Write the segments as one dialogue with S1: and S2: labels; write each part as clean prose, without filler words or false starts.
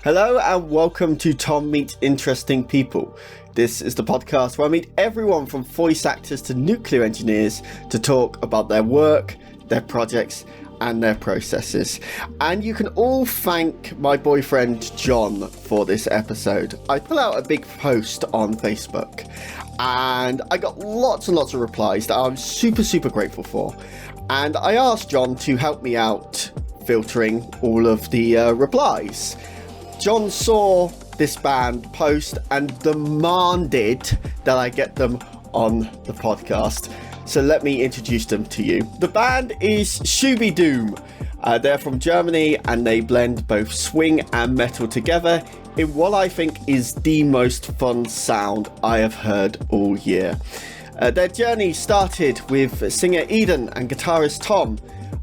S1: Hello and welcome to Tom Meets Interesting People. This is the podcast where I meet everyone from voice actors to nuclear engineers to talk about their work, their projects and their processes. And you can all thank my boyfriend John for this episode. I put out a big post on Facebook and I got lots and lots of replies that I'm super grateful for. And I asked John to help me out filtering all of the replies. John saw this band post and demanded that I get them on the podcast. So let me introduce them to you. The band is Shoo Bee Doom. They're from Germany and they blend both swing and metal together in what I think is the most fun sound I have heard all year. Their journey started with singer Eden and guitarist Tom,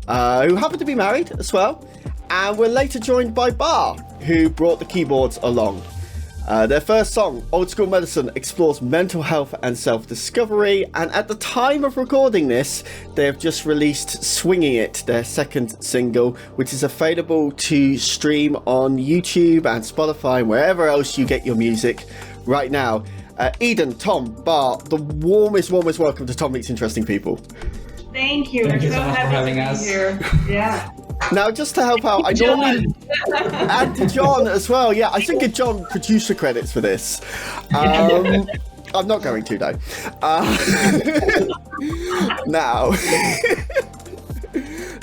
S1: who happened to be married as well, and were later joined by Bar, who brought the keyboards along. Their first song, Old School Medicine, explores mental health and self-discovery, and at the time of recording this, they have just released Swinging It, their second single, which is available to stream on YouTube and Spotify and wherever else you get your music right now. Eden, Tom, Bar, the warmest welcome to Tom Meets Interesting People.
S2: Thank you. We're so happy to be here. Yeah.
S1: Now, just to help out, I normally add to John as well. Yeah, I should give John producer credits for this. I'm not going to, though.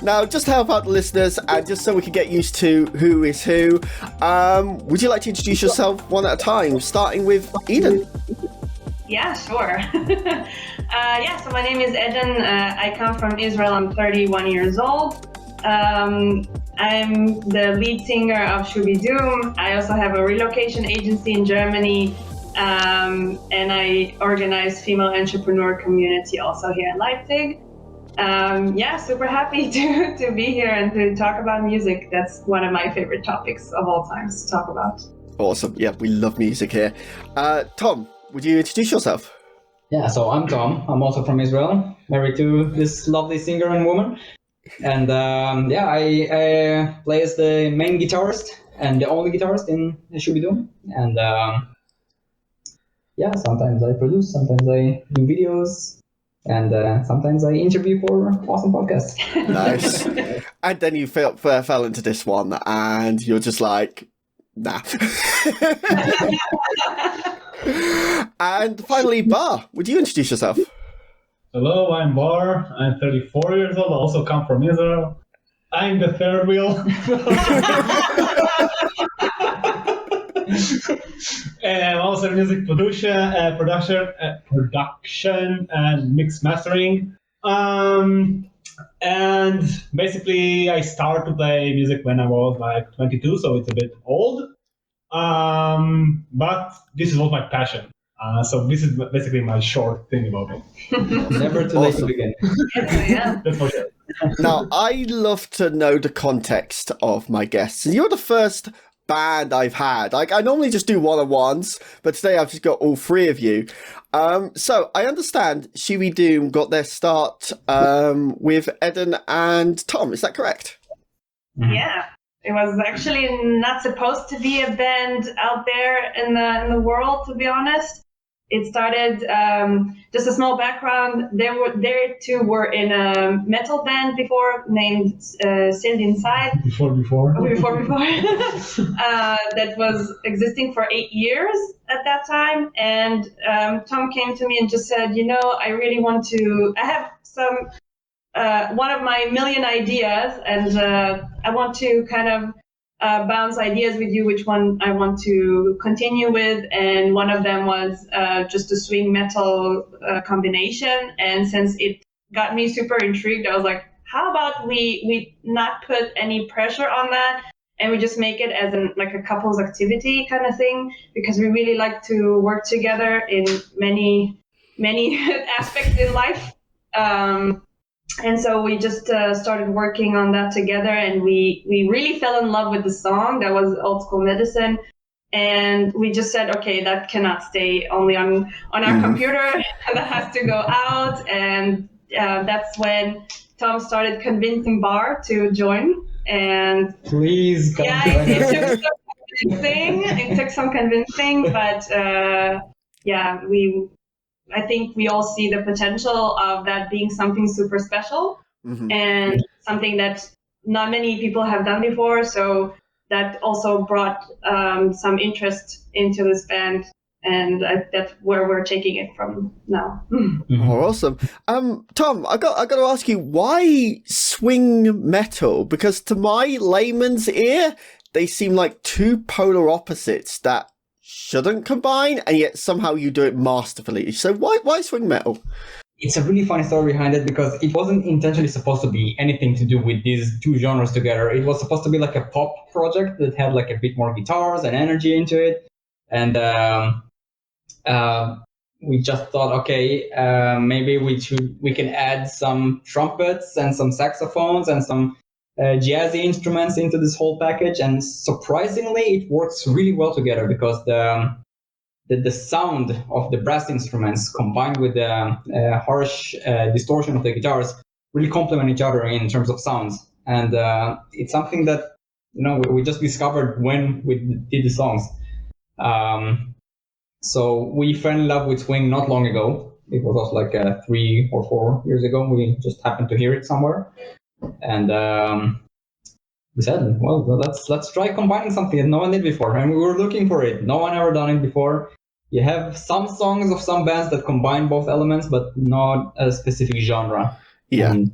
S1: Now, just to help out the listeners, and just so we can get used to who is who, would you like to introduce yourself one at a time, starting with Eden?
S2: Yeah, sure. So my name is Eden. I come from Israel. I'm 31 years old. I'm the lead singer of Shoo Bee Doom. I also have a relocation agency in Germany, and I organize female entrepreneur community also here in Leipzig. Super happy to be here and to talk about music. That's one of my favorite topics of all times to talk about.
S1: Awesome. Yeah, we love music here. Tom, would you introduce yourself?
S3: Yeah, so I'm Tom. I'm also from Israel, married to this lovely singer and woman. And I play as the main guitarist and the only guitarist in Shoo Bee Doom. And sometimes I produce, sometimes I do videos, and sometimes I interview for awesome podcasts.
S1: Nice. And then you fell into this one, and you're just like, nah. And finally, Bar, would you introduce yourself?
S4: Hello, I'm Bar. I'm 34 years old. I also come from Israel. I'm the third wheel. And I'm also a music production and mix mastering. And basically, I started to play music when I was like 22, so it's a bit old. But this was my passion. So this is basically my short thing about it.
S3: Never too late to begin.
S2: Yeah.
S4: That's for sure.
S1: Now, I love to know the context of my guests. And you're the first band I've had. Like, I normally just do one-on-ones, but today I've just got all three of you. So I understand Shoo Bee Doom got their start with Eden and Tom. Is that correct?
S2: Yeah. It was actually not supposed to be a band out there in the world, to be honest. It started, just a small background, they two were in a metal band before named Still Inside.
S4: Before.
S2: That was existing for 8 years at that time. And Tom came to me and just said, I really want to, I have some, one of my million ideas, and I want to kind of bounce ideas with you, which one I want to continue with. And one of them was just a swing metal combination. And since it got me super intrigued, I was like, how about we not put any pressure on that, and we just make it as like a couples activity kind of thing, because we really like to work together in many aspects in life. And so we just started working on that together, and we really fell in love with the song. That was Old School Medicine. And we just said, okay, that cannot stay only on our computer. That has to go out. And that's when Tom started convincing Bar to join. And
S3: please come join us.
S2: It took convincing. It took some convincing, but yeah, I think we all see the potential of that being something super special and something that not many people have done before. So that also brought some interest into this band, and that's where we're taking it from now.
S1: Oh, awesome. Tom, I got to ask you, why swing metal? Because to my layman's ear, they seem like two polar opposites that shouldn't combine, and yet somehow you do it masterfully. So why swing metal?
S3: It's a really funny story behind it, because it wasn't intentionally supposed to be anything to do with these two genres together. It was supposed to be like a pop project that had like a bit more guitars and energy into it. And we just thought, okay, maybe we can add some trumpets and some saxophones and some jazzy instruments into this whole package. And surprisingly, it works really well together, because the sound of the brass instruments combined with the harsh distortion of the guitars really complement each other in terms of sounds. And it's something that, we just discovered when we did the songs. So we fell in love with swing not long ago. It was also like 3 or 4 years ago. We just happened to hear it somewhere. And we said, well, let's try combining something that no one did before. And we were looking for it. No one ever done it before. You have some songs of some bands that combine both elements, but not a specific genre.
S1: Yeah.
S3: And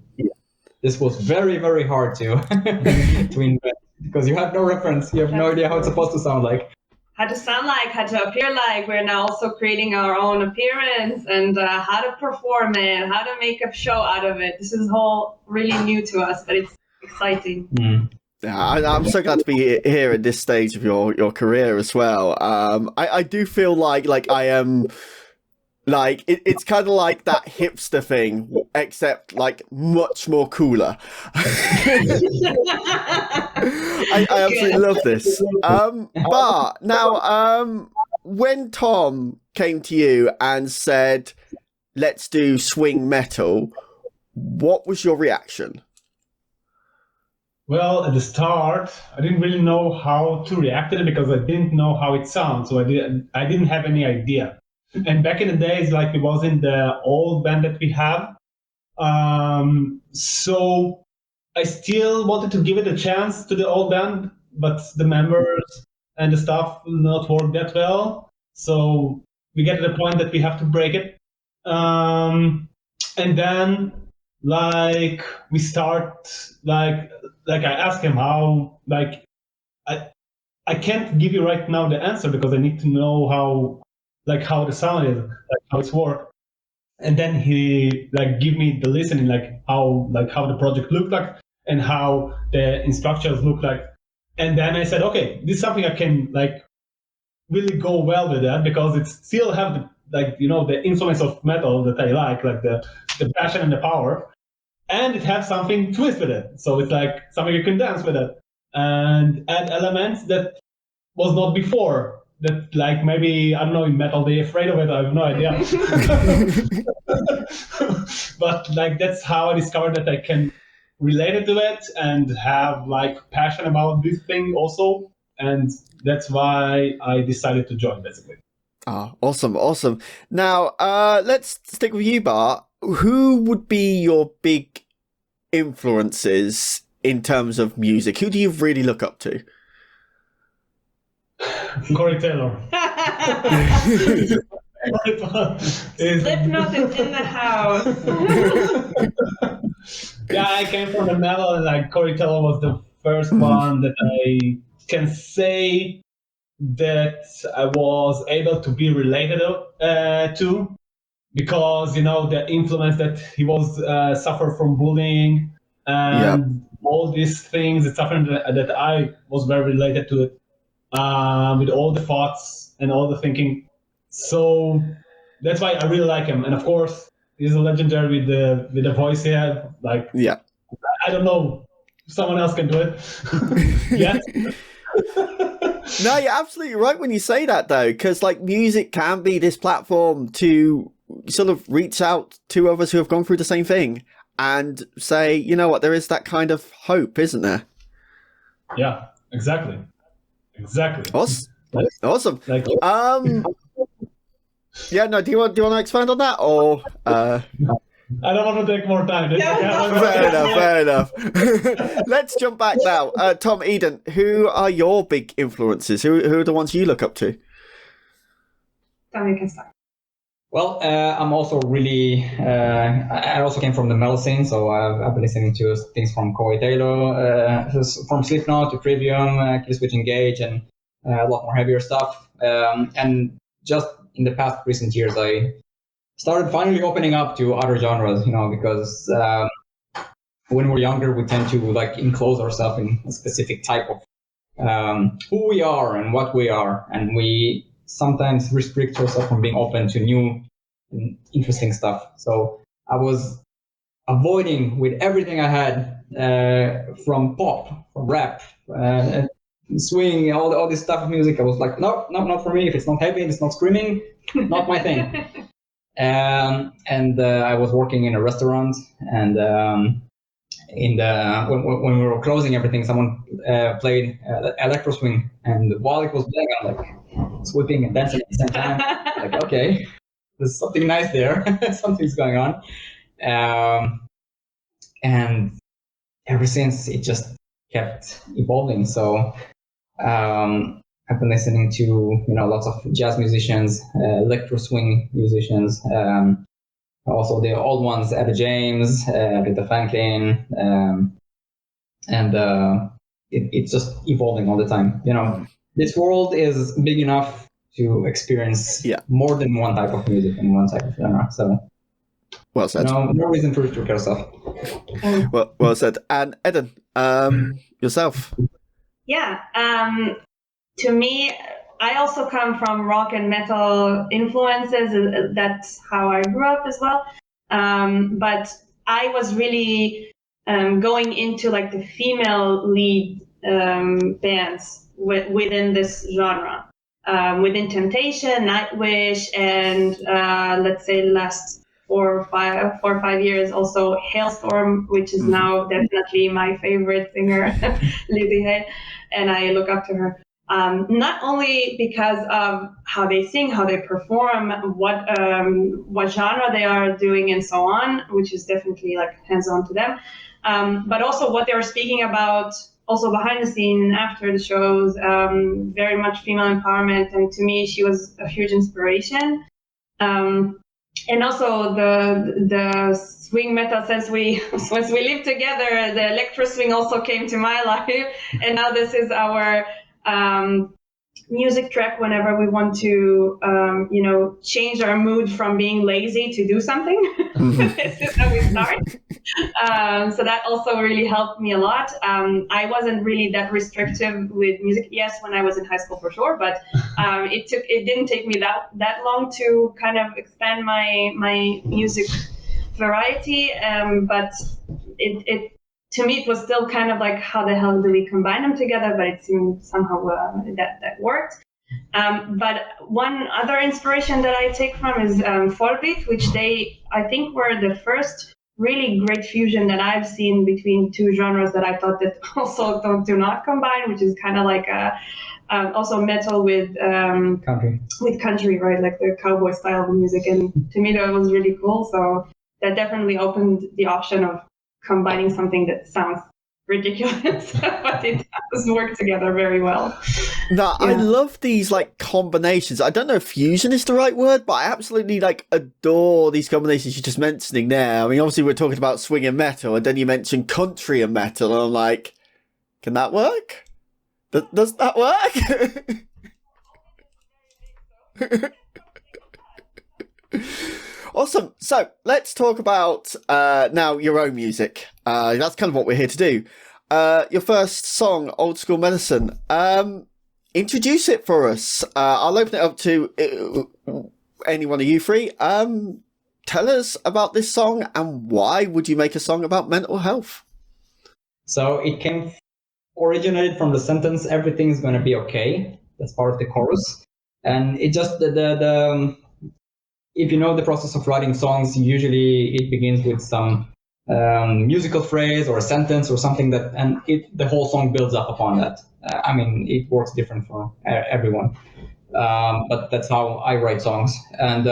S3: this was very, very hard to invent, because you have no reference. You have no idea how it's supposed to sound like.
S2: How to sound like, how to appear like. We're now also creating our own appearance and how to perform it, how to make a show out of it. This is all really new to us, but it's exciting.
S1: Yeah, I'm so glad to be here at this stage of your career as well. I do feel like I am, like, it's kind of like that hipster thing, except like much more cooler. I absolutely love this. But now, when Tom came to you and said, let's do swing metal, what was your reaction?
S4: Well, at the start, I didn't really know how to react to it, because I didn't know how it sounds, so I didn't have any idea. And back in the days, like, it was in the old band that we have, so I still wanted to give it a chance to the old band, but the members and the staff will not work that well. So we get to the point that we have to break it. And then, like, we start, like I asked him how, like, I can't give you right now the answer, because I need to know how the sound is, like how it's worked. And then he give me the listening, how the project looked like and how the instructions look like. And then I said, okay, this is something I can really go well with that, because it still have the influence of metal that I like the passion and the power, and it has something twist with it. So it's like something you can dance with it and add elements that was not before. That maybe, I don't know, in metal they're afraid of it, I have no idea. But that's how I discovered that I can relate it to it and have passion about this thing also. And that's why I decided to join, basically.
S1: Oh, awesome. Now, let's stick with you, Bart. Who would be your big influences in terms of music? Who do you really look up to?
S4: Corey Taylor.
S2: Slipknot is in the house.
S4: Yeah, I came from the metal, and Corey Taylor was the first one that I can say that I was able to be related to, because the influence that he was suffered from bullying and all these things. It's something that I was very related to it, with all the thoughts and all the thinking. So that's why I really like him. And of course, he's a legendary with the voice he had. I don't know if someone else can do it. Yes.
S1: No, you're absolutely right when you say that, though, because music can be this platform to sort of reach out to others who have gone through the same thing and say, you know what, there is that kind of hope, isn't there?
S4: Yeah, exactly. Exactly.
S1: Awesome.
S4: Like,
S1: Yeah, no, do you want to expand on that, or
S4: I don't want to take more time.
S1: Fair enough. Let's jump back now. Tom, Eden, who are your big influences? Who are the ones you look up to?
S2: Tom, you can start.
S3: Well, I'm also really. I also came from the metal scene, so I've been listening to things from Corey Taylor, from Slipknot to Trivium, Killswitch Engage, and a lot more heavier stuff. And just in the past recent years, I started finally opening up to other genres, because when we're younger, we tend to like enclose ourselves in a specific type of who we are and what we are, and we sometimes restrict ourselves from being open to new and interesting stuff. So I was avoiding with everything I had, from pop, from rap, swing, all this stuff of music. I was like, no, not for me. If it's not heavy, if it's not screaming, not my thing. And I was working in a restaurant, and when we were closing everything, someone played electro swing, and while it was playing, I'm like sweeping and dancing at the same time. Like, okay, there's something nice there. Something's going on. And ever since, it just kept evolving. So I've been listening to lots of jazz musicians, electro swing musicians, also the old ones, Etta James, Rita Franklin, and it's just evolving all the time. This world is big enough to experience more than one type of music and one type of genre. So,
S1: well said.
S3: No reason to restrict yourself.
S1: Well said. And Eden, yourself?
S2: Yeah. To me, I also come from rock and metal influences. That's how I grew up as well. But I was really going into like the female lead bands within this genre. Within Temptation, Nightwish, and let's say the last 4 or 5 years, also Hailstorm, which is now definitely my favorite singer, Lizzie Hay, and I look up to her. Not only because of how they sing, how they perform, what genre they are doing, and so on, which is definitely like hands-on to them, but also what they were speaking about, also behind the scene after the shows, very much female empowerment, and to me, she was a huge inspiration. And also the swing metal, since we lived together, the electro swing also came to my life, and now this is our music track whenever we want to, change our mood from being lazy to do something. This is how we start. So that also really helped me a lot. I wasn't really that restrictive with music. Yes, when I was in high school for sure, but it didn't take me that long to kind of expand my music variety. But it to me, it was still kind of like, how the hell do we combine them together? But it seemed somehow that worked. But one other inspiration that I take from is Volbeat, which I think were the first really great fusion that I've seen between two genres that I thought that also do not combine, which is kind of like also metal with country, right? Like the cowboy style of music. And to me, that was really cool. So that definitely opened the option of combining something that sounds ridiculous, but it does work together very well.
S1: No, I love these like combinations. I don't know if fusion is the right word, but I absolutely like adore these combinations you're just mentioning there. I mean, obviously we're talking about swing and metal, and then you mentioned country and metal, and I'm like, can that work? Does that work? Awesome. So let's talk about now your own music. That's kind of what we're here to do. Your first song, Old School Medicine. Introduce it for us. I'll open it up to any one of you three. Tell us about this song, and why would you make a song about mental health?
S3: So it originated from the sentence, "Everything's gonna be okay." That's part of the chorus, and it just the if you know the process of writing songs, usually it begins with some musical phrase or a sentence or something the whole song builds up upon that. I mean, it works different for everyone. But that's how I write songs. And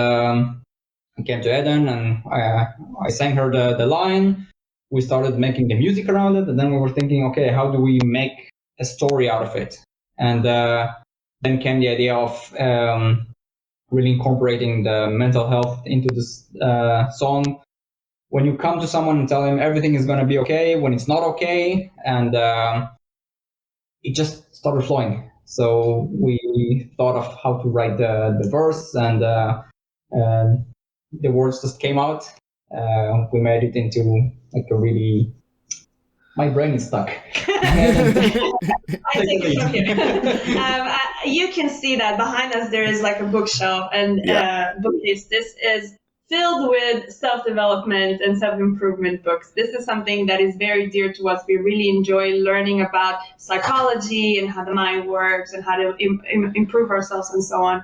S3: I came to Eden and I sang her the line. We started making the music around it, and then we were thinking, okay, how do we make a story out of it? And then came the idea of really incorporating the mental health into this song. When you come to someone and tell them everything is going to be okay, when it's not okay, and it just started flowing. So we thought of how to write the verse, and the words just came out. We made it into like a really... My brain is stuck.
S2: I think it's okay. You can see that behind us there is like a bookshelf and bookcase. This is filled with self-development and self-improvement books. This is something that is very dear to us. We really enjoy learning about psychology and how the mind works and how to improve ourselves and so on.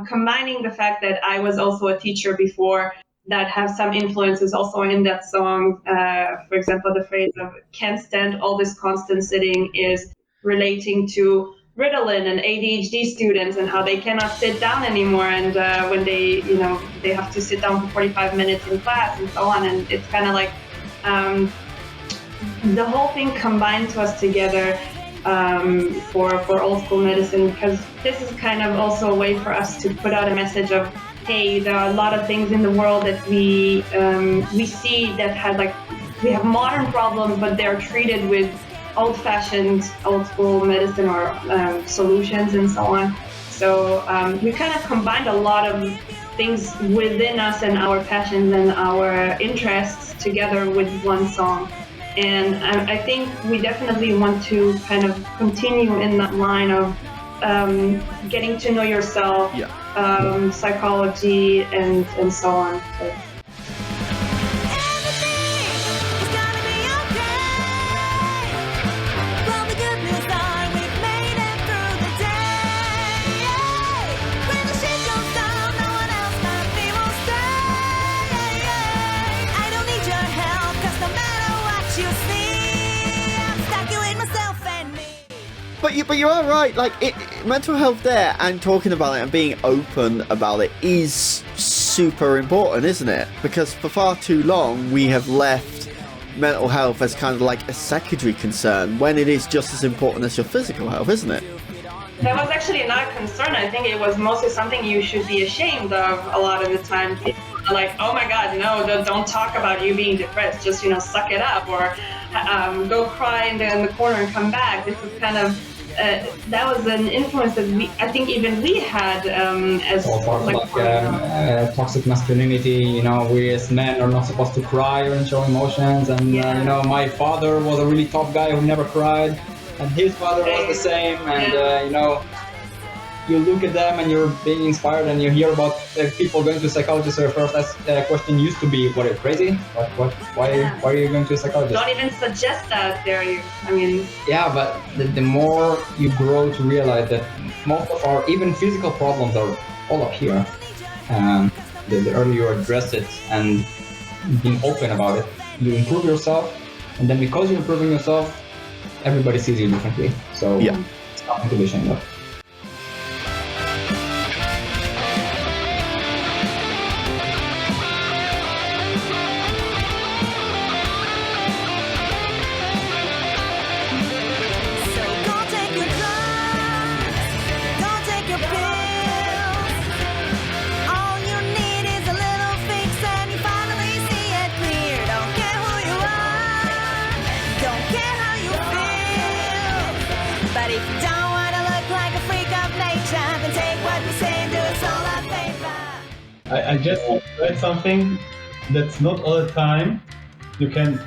S2: Combining the fact that I was also a teacher before, that have some influences also in that song. For example, the phrase of "can't stand all this constant sitting" is relating to Ritalin and ADHD students and how they cannot sit down anymore, and when they have to sit down for 45 minutes in class and so on. And it's kind of like the whole thing combined to us together for old school medicine, because this is kind of also a way for us to put out a message of, hey, there are a lot of things in the world that we see that have we have modern problems, but they're treated with old-fashioned, old-school medicine or solutions and so on. So we kind of combined a lot of things within us and our passions and our interests together with one song. And I think we definitely want to kind of continue in that line of getting to know yourself, psychology, and so on. So.
S1: But you are right, like mental health there and talking about it and being open about it is super important, isn't it? Because for far too long we have left mental health as kind of like a secondary concern when it is just as important as your physical health, isn't it?
S2: That was actually not a concern. I think it was mostly something you should be ashamed of a lot of the time. People are like, oh my God, no, don't talk about you being depressed. Just, suck it up, or go cry in the corner and come back. This is kind of that was an influence that I think even we had as
S3: toxic masculinity. We as men are not supposed to cry or show emotions, and my father was a really tough guy who never cried, and his father was the same, and you look at them and you're being inspired, and you hear about people going to a psychologist. Their first question used to be, "What, are you crazy? Why are you going to a psychologist?"
S2: Don't even suggest that, dare you? I mean...
S3: Yeah, but the more you grow to realize that most of our even physical problems are all up here, the earlier you address it and being open about it, you improve yourself, and then because you're improving yourself, everybody sees you differently. So it's nothing to be ashamed of.
S4: I just read something that's not all the time you can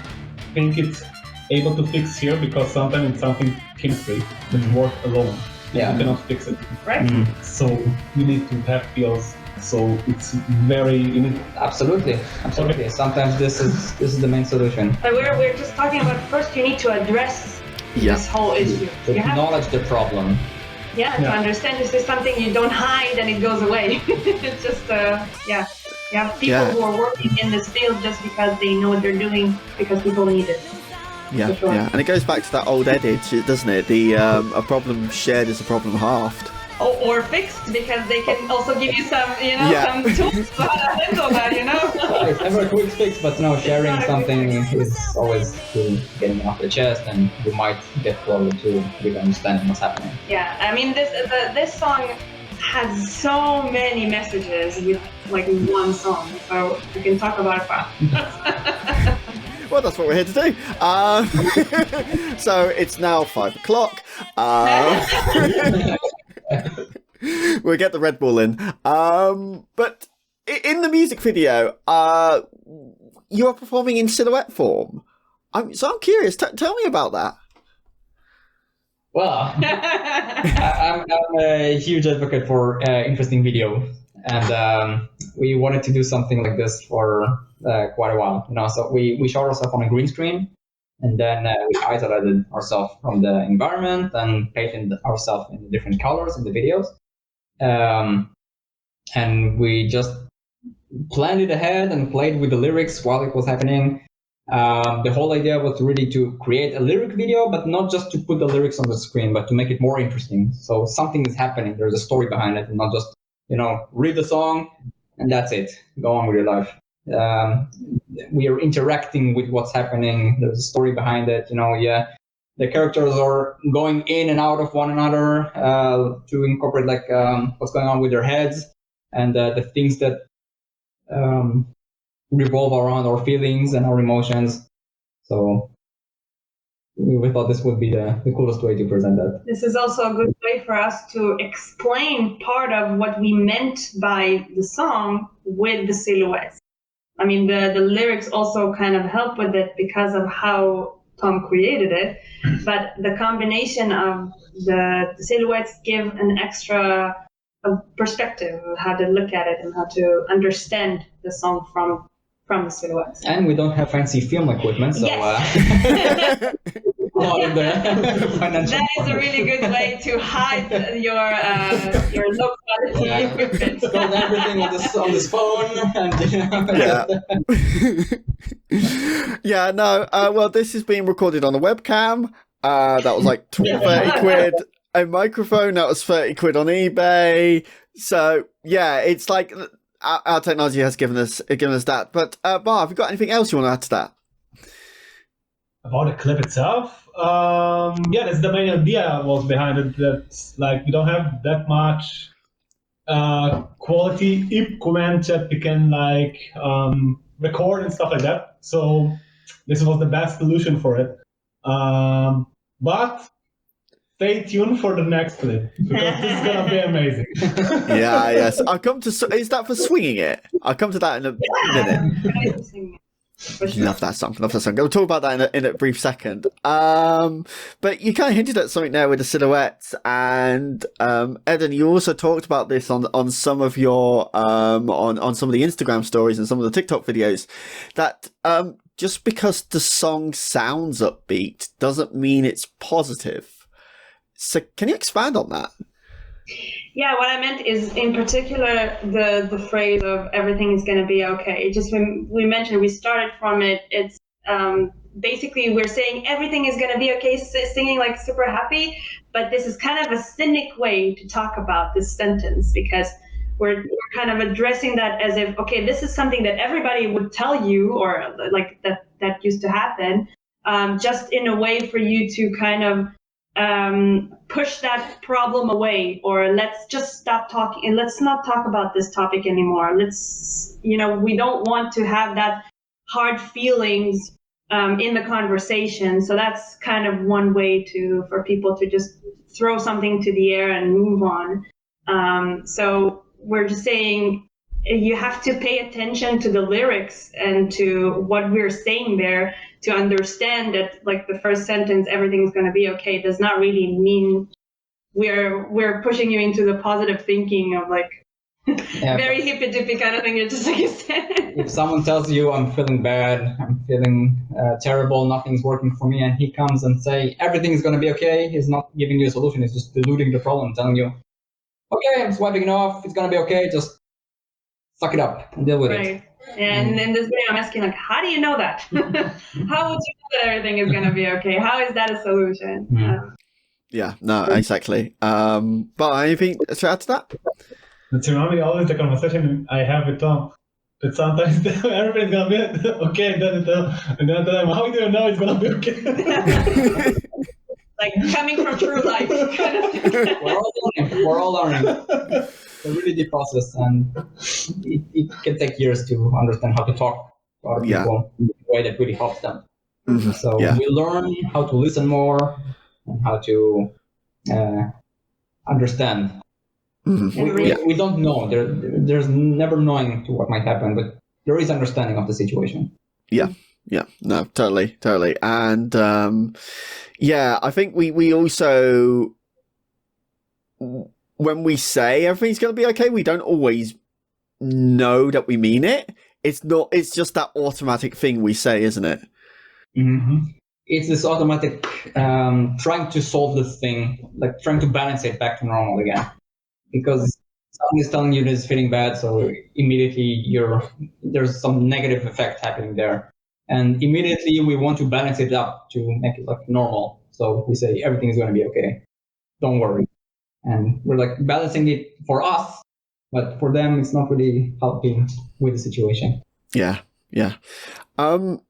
S4: think it's able to fix here, because sometimes it's something chemistry that works alone.
S3: Yeah.
S4: You cannot fix it.
S2: Right.
S3: Mm-hmm.
S4: So you need to have pills. So it's
S3: Absolutely. Sometimes this is the main solution.
S2: But we're just talking about, first you need to address this whole issue.
S3: To acknowledge the problem.
S2: To understand this is something you don't hide and it goes away. It's just, you have people who are working in this field just because they know what they're doing, because people need it.
S1: Yeah,
S2: For sure.
S1: yeah, and it goes back to that old adage, doesn't it? The a problem shared is a problem halved.
S2: Or fixed, because they can also give you some,
S1: Yeah.
S2: some tools to how to handle that,
S3: It's never a quick fix, but sharing
S2: Not a quick
S3: something
S2: fix.
S3: is always to getting it off the chest, and you might get closer to really understanding what's happening.
S2: Yeah, I mean, this song has so many messages with like one song, so we can talk about it for hours.
S1: Well, that's what we're here to do. So it's now 5 o'clock. We'll get the Red Bull in. But in the music video, you're performing in silhouette form. I'm curious. Tell me about that.
S3: Well, I'm a huge advocate for interesting video, and we wanted to do something like this for quite a while. So we shot ourselves on a green screen, and then we isolated ourselves from the environment and painted ourselves in different colors in the videos. And we just planned it ahead and played with the lyrics while it was happening. The whole idea was really to create a lyric video, but not just to put the lyrics on the screen, but to make it more interesting. So something is happening. There's a story behind it, and not just, read the song and that's it. Go on with your life. We are interacting with what's happening. There's a story behind it. The characters are going in and out of one another to incorporate what's going on with their heads and the things that revolve around our feelings and our emotions. So we thought this would be the coolest way to present that.
S2: This is also a good way for us to explain part of what we meant by the song with the silhouettes. I mean, the lyrics also kind of help with it because of how Tom created it, but the combination of the silhouettes give an extra perspective of how to look at it and how to understand the song from the silhouettes.
S3: And we don't have fancy film equipment, so
S2: yes.
S3: That
S2: is a really good way to hide your low quality equipment.
S3: Got everything on this phone, and
S1: Yeah, no. Well, this is being recorded on a webcam. That was like 30 quid. A microphone that was 30 quid on eBay. So yeah, it's like our technology has given us that. But Bar, have you got anything else you want to add to that?
S4: About the clip itself, yeah, that's the main idea was behind it. That we don't have that much quality equipment that we can record and stuff like that. So this was the best solution for it. But stay tuned for the next clip because this is gonna be amazing.
S1: Yeah, yes. I'll come to. Is that for swinging it? I'll come to that in a minute. Love that song. We'll talk about that in a brief second. But you kind of hinted at something there with the silhouettes, and Eden, you also talked about this on some of your on some of the Instagram stories and some of the TikTok videos. That just because the song sounds upbeat doesn't mean it's positive. So can you expand on that?
S2: Yeah, what I meant is, in particular, the phrase of everything is going to be okay. Just when we mentioned, we started from it, it's basically we're saying everything is going to be okay, singing like super happy, but this is kind of a cynic way to talk about this sentence because we're kind of addressing that as if, okay, this is something that everybody would tell you, or like that used to happen, just in a way for you to kind of push that problem away, or let's just stop talking and let's not talk about this topic anymore. Let's, we don't want to have that hard feelings in the conversation. So that's kind of one way for people to just throw something to the air and move on. So we're just saying you have to pay attention to the lyrics and to what we're saying there to understand that, like, the first sentence, everything's going to be okay, does not really mean we're pushing you into the positive thinking of very hippy-dippy kind of thing, just like you said.
S3: If someone tells you I'm feeling bad, I'm feeling terrible, nothing's working for me, and he comes and say everything is going to be okay, he's not giving you a solution, he's just diluting the problem, telling you, okay, I'm swiping it off, it's going to be okay, just suck it up and deal with it.
S2: And in this video, I'm asking, like, how do you know that? How would you know that everything is going to be okay? How is that a solution?
S1: Yeah, no, exactly. But anything to add to that?
S4: It's reminding me always the conversation I have with Tom. That sometimes everything's gonna be okay, and then I tell him, how do you know it's gonna be okay?
S2: Like coming from true life. Kind of thing.
S3: We're all learning. It's a really deep process, and it can take years to understand how to talk to other people in a way that really helps them.
S1: Mm-hmm.
S3: So we learn how to listen more and how to understand.
S1: Mm-hmm.
S3: We don't know. There's never knowing to what might happen, but there is understanding of the situation.
S1: Yeah, no, totally. And I think we also, when we say everything's going to be okay, we don't always know that we mean it. It's just that automatic thing we say, isn't it?
S3: Mm-hmm. It's this automatic trying to solve this thing, like trying to balance it back to normal again. Because someone is telling you that it's feeling bad, so immediately there's some negative effect happening there. And immediately we want to balance it up to make it like normal. So we say everything is going to be okay. Don't worry. And we're like balancing it for us, but for them, it's not really helping with the situation.
S1: Yeah. Eden,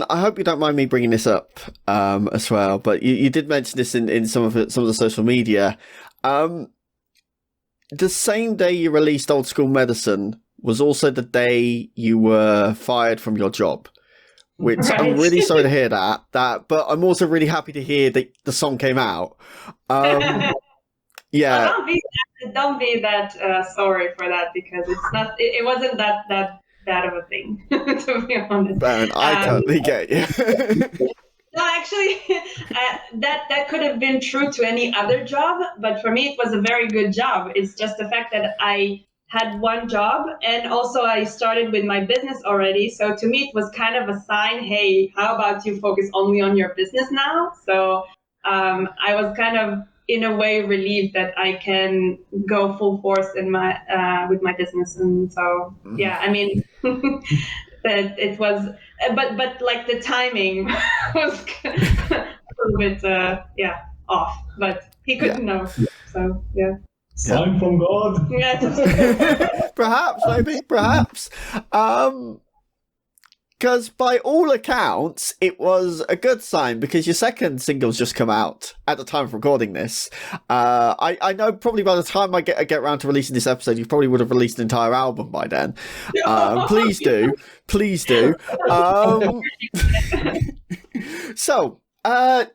S1: I hope you don't mind me bringing this up as well, but you did mention this in some of the social media. The same day you released Old School Medicine was also the day you were fired from your job, which I'm really sorry to hear that, but I'm also really happy to hear that the song came out.
S2: Well, don't be that sorry for that, because it's not. It wasn't that bad of a thing, to be honest.
S1: Baron, I totally get you.
S2: No, actually, that could have been true to any other job, but for me, it was a very good job. It's just the fact that I had one job, and also I started with my business already. So to me, it was kind of a sign, hey, how about you focus only on your business now? So I was kind of, in a way, relieved that I can go full force in my with my business. And so, yeah, I mean... that it was, but like the timing was a little bit off, but he couldn't know. So
S4: Sign from God.
S1: Perhaps. Because by all accounts, it was a good sign, because your second single's just come out at the time of recording this. I know probably by the time I get around to releasing this episode, you probably would have released an entire album by then. Please do. So,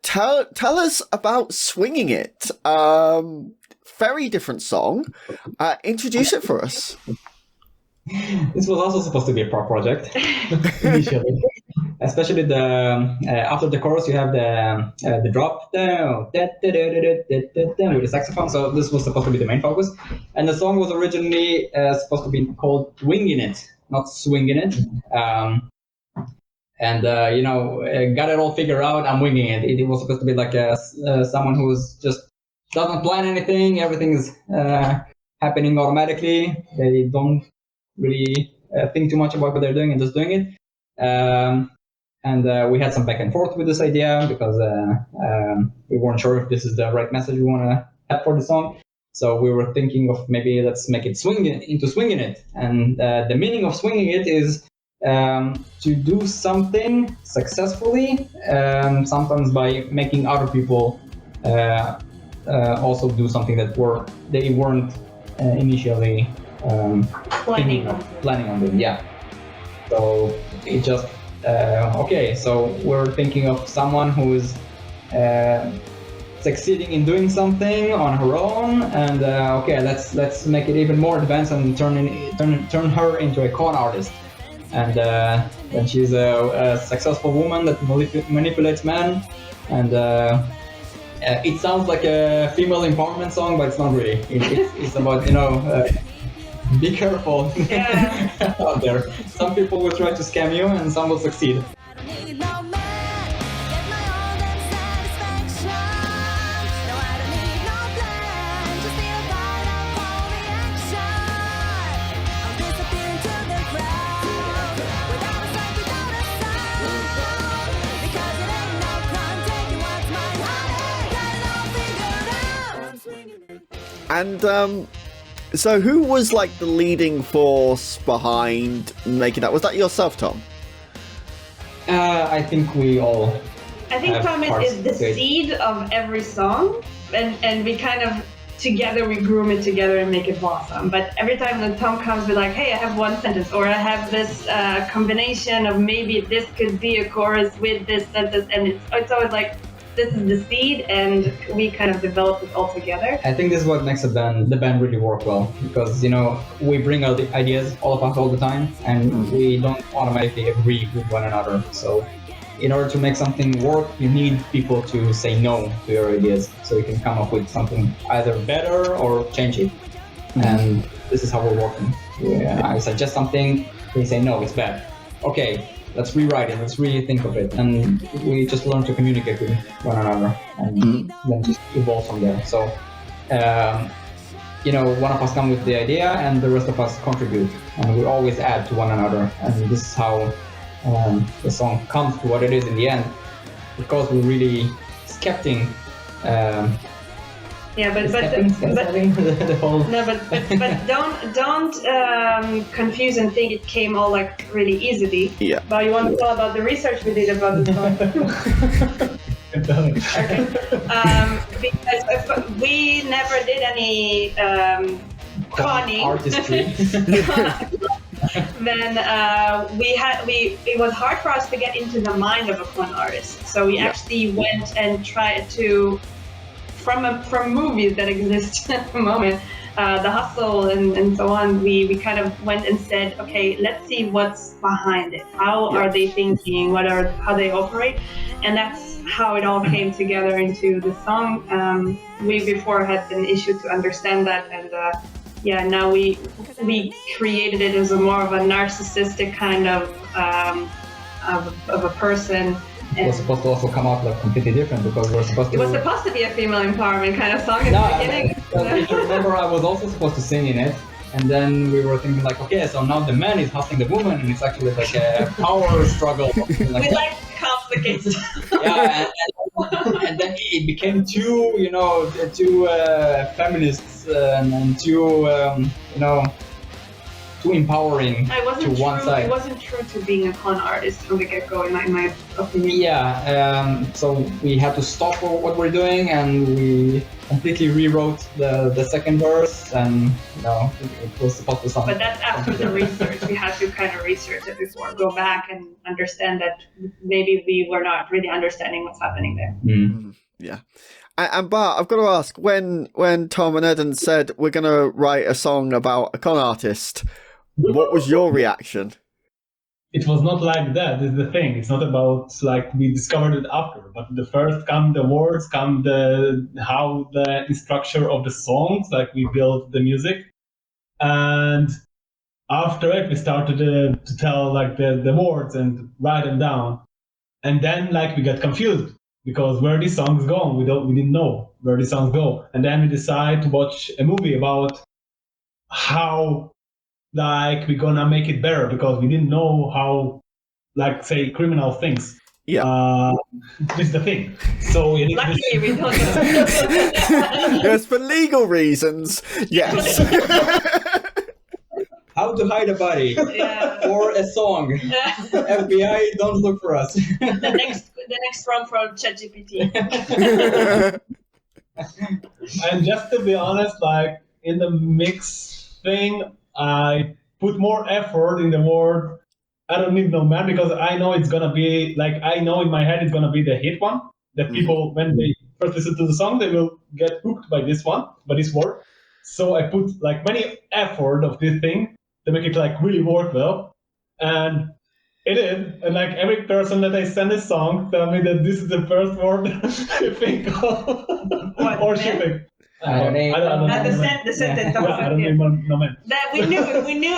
S1: tell us about Swinging It. Very different song. Introduce it for us.
S3: This was also supposed to be a pop project initially, especially the after the chorus you have the drop down with the saxophone. So this was supposed to be the main focus, and the song was originally supposed to be called "Winging It," not "Swinging It." Got it all figured out. I'm winging it. It was supposed to be like someone who's just doesn't plan anything. Everything is happening automatically. They don't really think too much about what they're doing and just doing it. We had some back and forth with this idea, because we weren't sure if this is the right message we want to have for the song. So we were thinking of maybe let's make it swinging it. And the meaning of swinging it is to do something successfully, sometimes by making other people also do something that they weren't initially planning on doing. Yeah. So it just so we're thinking of someone who is succeeding in doing something on her own, and let's make it even more advanced and turn her into a con artist. And then she's a successful woman that manipulates men, and it sounds like a female empowerment song, but it's not really. It's about be careful out there. Some people will try to scam you, and some will succeed.
S1: And so who was like the leading force behind making that? Was that yourself, Tom?
S3: I think we all.
S2: I think Tom is the seed of every song, and we kind of together we groom it together and make it blossom. But every time that Tom comes with like, hey, I have one sentence, or I have this combination of maybe this could be a chorus with this sentence, and it's always like, this is the seed, and we kind of develop it all together.
S3: I think this is what makes the band really work well, because we bring out the ideas, all of us, all the time, and we don't automatically agree with one another. So in order to make something work, you need people to say no to your ideas, so you can come up with something either better or change it. And this is how we're working. I suggest something, they say no, it's bad. Okay, let's rewrite it, let's really think of it, and we just learn to communicate with one another, and then just evolve from there. So, one of us come with the idea, and the rest of us contribute, and we always add to one another, and this is how the song comes to what it is in the end, because we're really skepting.
S2: Yeah, but
S3: the whole...
S2: No, but don't confuse and think it came all like really easily.
S1: Yeah.
S2: But you want to tell about the research we did about the song? Okay. Because we never did any conning.
S3: Artistry.
S2: Then it was hard for us to get into the mind of a con artist. So we actually went and tried to. From movies that exist at the moment, The Hustle and so on, we kind of went and said, okay, let's see what's behind it. How are they thinking? How they operate? And that's how it all came together into the song. We before had an issue to understand that, and now we created it as more of a narcissistic kind of a person.
S3: It was supposed to also come out like completely different, because we're supposed to...
S2: It was supposed to be a female empowerment kind of song in the beginning.
S3: If you remember, I was also supposed to sing in it, and then we were thinking like, okay, so now the man is hustling the woman, and it's actually like a power struggle.
S2: We like complicated stuff.
S3: Yeah, and then it became two feminists and too empowering to one side.
S2: It wasn't true to being a con artist from the get-go, in my opinion.
S3: Yeah, so we had to stop what we're doing, and we completely rewrote the second verse, and it was supposed to sound.
S2: But that's after the research. We had to kind of research it before, go back and understand that maybe we were not really understanding what's happening there.
S1: Yeah. And Bart, I've got to ask, when Tom and Eden said we're going to write a song about a con artist, what was your reaction?
S4: It was not like that. Is the thing. It's not about like we discovered it after, but the first come the words, come how the structure of the songs, like we built the music, and after it we started to tell like the words and write them down, and then like we got confused because where these songs go, we didn't know where these songs go, and then we decided to watch a movie about how. Like we're gonna make it better because we didn't know how, like say, criminal things.
S1: Yeah,
S4: this is the thing. So we
S2: luckily we don't know.
S1: Yes, for legal reasons. Yes.
S3: How to hide a body or a song. FBI, don't look for us.
S2: The next one from ChatGPT.
S4: And just to be honest, like in the mix thing. I put more effort in the word I don't need no man, because I know it's gonna be like, I know in my head it's gonna be the hit one that people when they first listen to the song they will get hooked by this word. So I put like many effort of this thing to make it like really work well, and it is. And like every person that I send a song tell me that this is the first word I think of or shipping.
S3: I don't know.
S2: The sentence.
S4: I don't even know, man.
S2: That we knew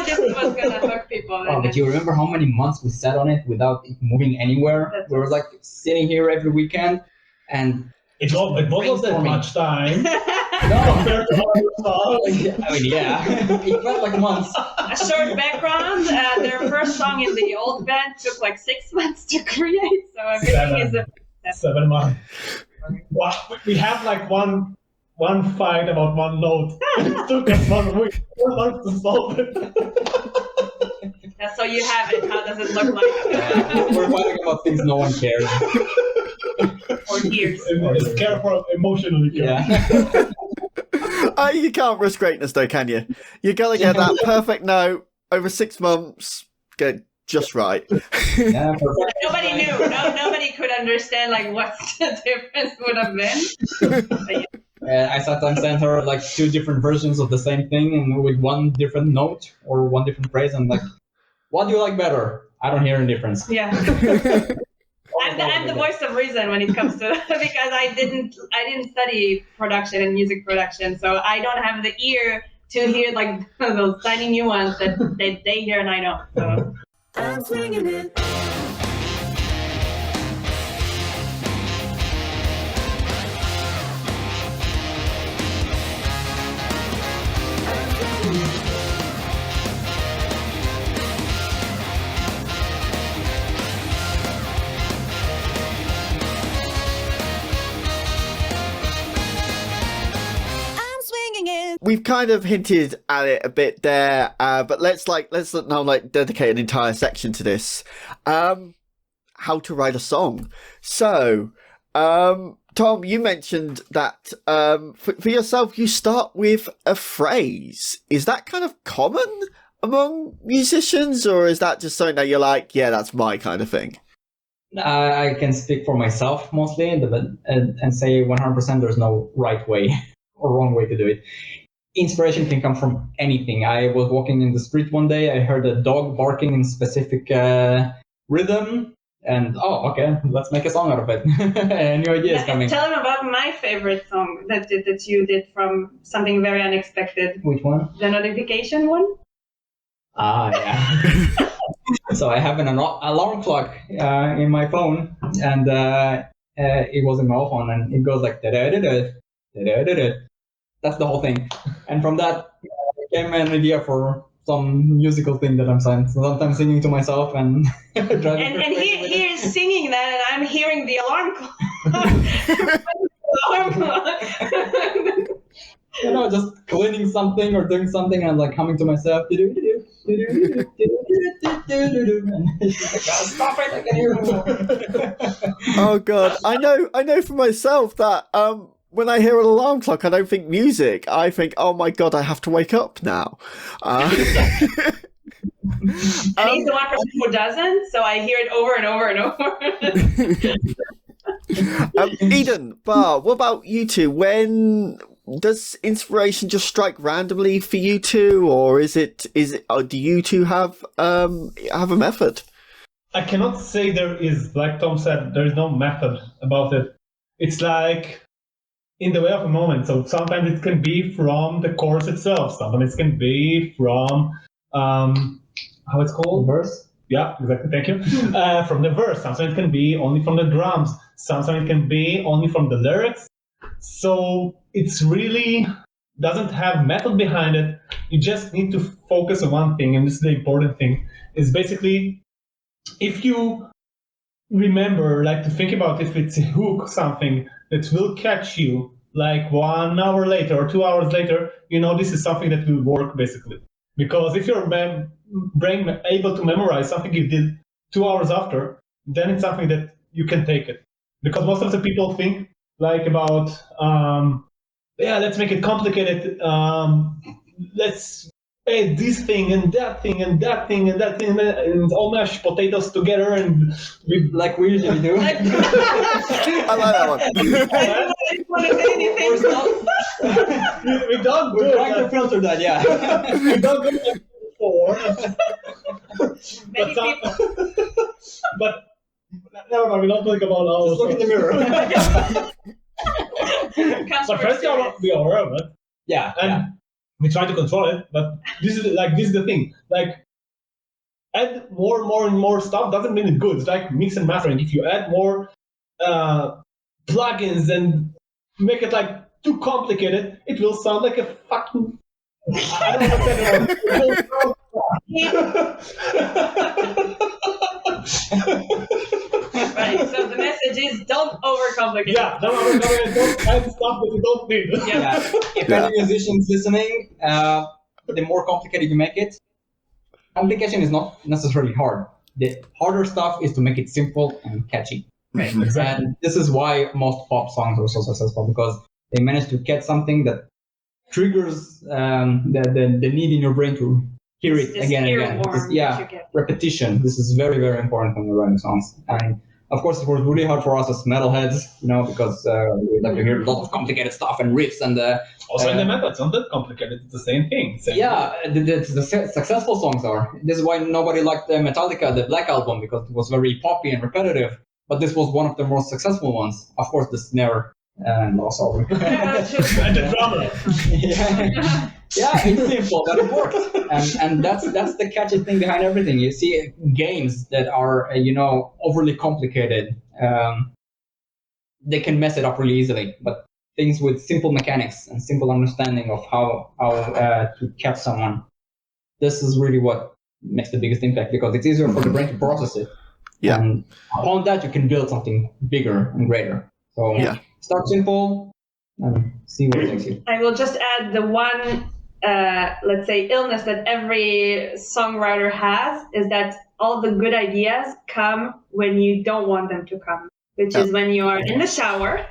S2: this was gonna hook people.
S3: Oh, but you remember how many months we sat on it without it moving anywhere? We were like sitting here every weekend, and
S4: it wasn't that much time.
S3: No,
S4: compared to other songs.
S3: I mean, yeah, it felt like months.
S2: A short background: their first song in the old band took like 6 months to create. So everything is
S4: 7 months. Well, we have like one one fight about one note. It took us 1 week, 1 month to solve it.
S2: Yeah, so you have it. How does it look like?
S3: We're fighting about things no one cares.
S2: Or hears.
S4: It's care for emotionally care.
S3: Yeah.
S1: You can't risk greatness though, can you? You gotta get that perfect note over 6 months, get just right.
S3: Yeah, perfect.
S2: Nobody knew. Nobody could understand like what the difference would have been.
S3: I sometimes send her like 2 different versions of the same thing and with 1 different note or 1 different phrase, and like, what do you like better? I don't hear any difference.
S2: Yeah. I'm the voice of reason when it comes to because I didn't study production and music production, so I don't have the ear to hear like those tiny nuances that they hear and I don't. So.
S5: I'm swinging it.
S1: We've kind of hinted at it a bit there, but let's now dedicate an entire section to this. How to write a song. So, Tom, you mentioned that for yourself, you start with a phrase. Is that kind of common among musicians, or is that just something that you're like, yeah, that's my kind of thing?
S3: I can speak for myself mostly and say 100% there's no right way or wrong way to do it. Inspiration can come from anything. I was walking in the street one day, I heard a dog barking in specific rhythm, and okay, let's make a song out of it. A new idea is coming.
S2: Tell them about my favorite song that you did from something very unexpected.
S3: Which one?
S2: The notification one?
S3: Yeah. So I have an alarm clock in my phone, and it was in my phone, and it goes like da-da-da-da, da-da-da-da. That's the whole thing. And from that came an idea for some musical thing that I'm sometimes singing to myself and driving.
S2: And he is singing that, and I'm hearing the alarm clock.
S3: Just cleaning something or doing something, and like humming to myself. And she's like, stop it! I can hear you.
S1: Oh God, I know for myself that when I hear an alarm clock, I don't think music. I think, oh my God, I have to wake up now.
S2: And he's the one person who doesn't, so I hear it over and over and over.
S1: Eden, Bar, what about you two? When does inspiration just strike randomly for you two, or is it? Do you two have a method?
S4: I cannot say there is, like Tom said, there is no method about it. It's like in the way of a moment. So sometimes it can be from the chorus itself. Sometimes it can be from how it's called?
S3: Verse?
S4: Yeah, exactly. Thank you. From the verse. Sometimes it can be only from the drums. Sometimes it can be only from the lyrics. So it's really doesn't have method behind it. You just need to focus on one thing, and this is the important thing. Is basically if you remember, like to think about if it's a hook, something that will catch you like 1 hour later or 2 hours later, this is something that will work basically. Because if your brain able to memorize something you did 2 hours after, then it's something that you can take it. Because most of the people think like about, let's make it complicated. Let's add this thing and that thing and that thing and that thing and all mash potatoes together and
S3: like we usually do.
S1: I like that one.
S4: We don't
S3: We're trying to filter that, yeah.
S4: We don't go like before. But never mind, we don't talk about all.
S3: Just look in the mirror.
S4: But first we are aware of it.
S3: Yeah.
S4: And we try to control it, but this is the thing. Like, add more and more stuff doesn't mean it's good. It's like mix and mastering. If you add more plugins and make it like too complicated, it will sound like a fucking. I don't know what
S2: Right. So the message is don't overcomplicate.
S4: Yeah, don't add stuff that you don't need.
S3: Yeah. If any musician's listening, the more complicated you make it, complication is not necessarily hard. The harder stuff is to make it simple and catchy.
S2: Right.
S4: Exactly.
S3: And this is why most pop songs are so successful, because they manage to catch something that triggers the need in your brain to hear it
S2: Just
S3: again and
S2: hear
S3: again.
S2: more
S3: This-
S2: what
S3: yeah,
S2: you get.
S3: repetition. This is very, very important when you're writing songs. And of course, it was really hard for us as metalheads, because we like to hear a lot of complicated stuff and riffs and
S4: Also in the metal, it's not that complicated. It's the same thing.
S3: yeah, the successful songs are. This is why nobody liked the Metallica, the Black Album, because it was very poppy and repetitive. But this was one of the most successful ones. Of course, the snare. No, sorry.
S4: And the drummer.
S3: Yeah, it's simple, but it works. And that's the catchy thing behind everything. You see games that are, overly complicated. They can mess it up really easily. But things with simple mechanics and simple understanding of how to catch someone, this is really what makes the biggest impact, because it's easier for the brain to process it.
S1: Yeah.
S3: And upon that, you can build something bigger and greater. So start simple and see where it takes you.
S2: I will just add the one, let's say, illness that every songwriter has is that all the good ideas come when you don't want them to come, which is when you are in the shower,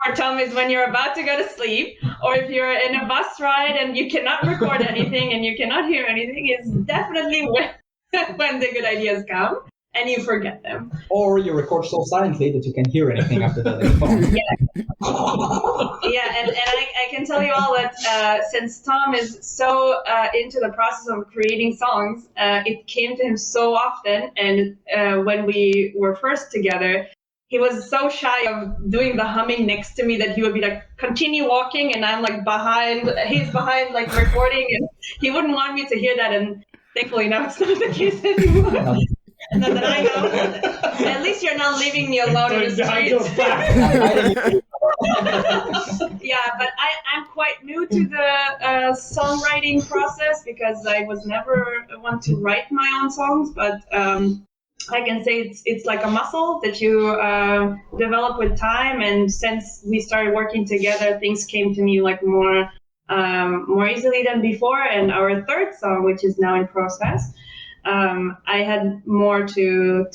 S2: or Tom is when you're about to go to sleep, or if you're in a bus ride and you cannot record anything and you cannot hear anything, is definitely when the good ideas come and you forget them.
S3: Or you record so silently that you can hear anything after that.
S2: Yeah, and I can tell you all that since Tom is so into the process of creating songs, it came to him so often. And when we were first together, he was so shy of doing the humming next to me that he would be like, continue walking, and I'm like he's behind like recording, and he wouldn't want me to hear that. And thankfully now it's not the case anymore. Not that I know. At least you're not leaving me alone in the streets. Yeah, but I'm quite new to the songwriting process, because I was never one to write my own songs, but I can say it's like a muscle that you develop with time, and since we started working together, things came to me like more easily than before. And our third song, which is now in process, I had more to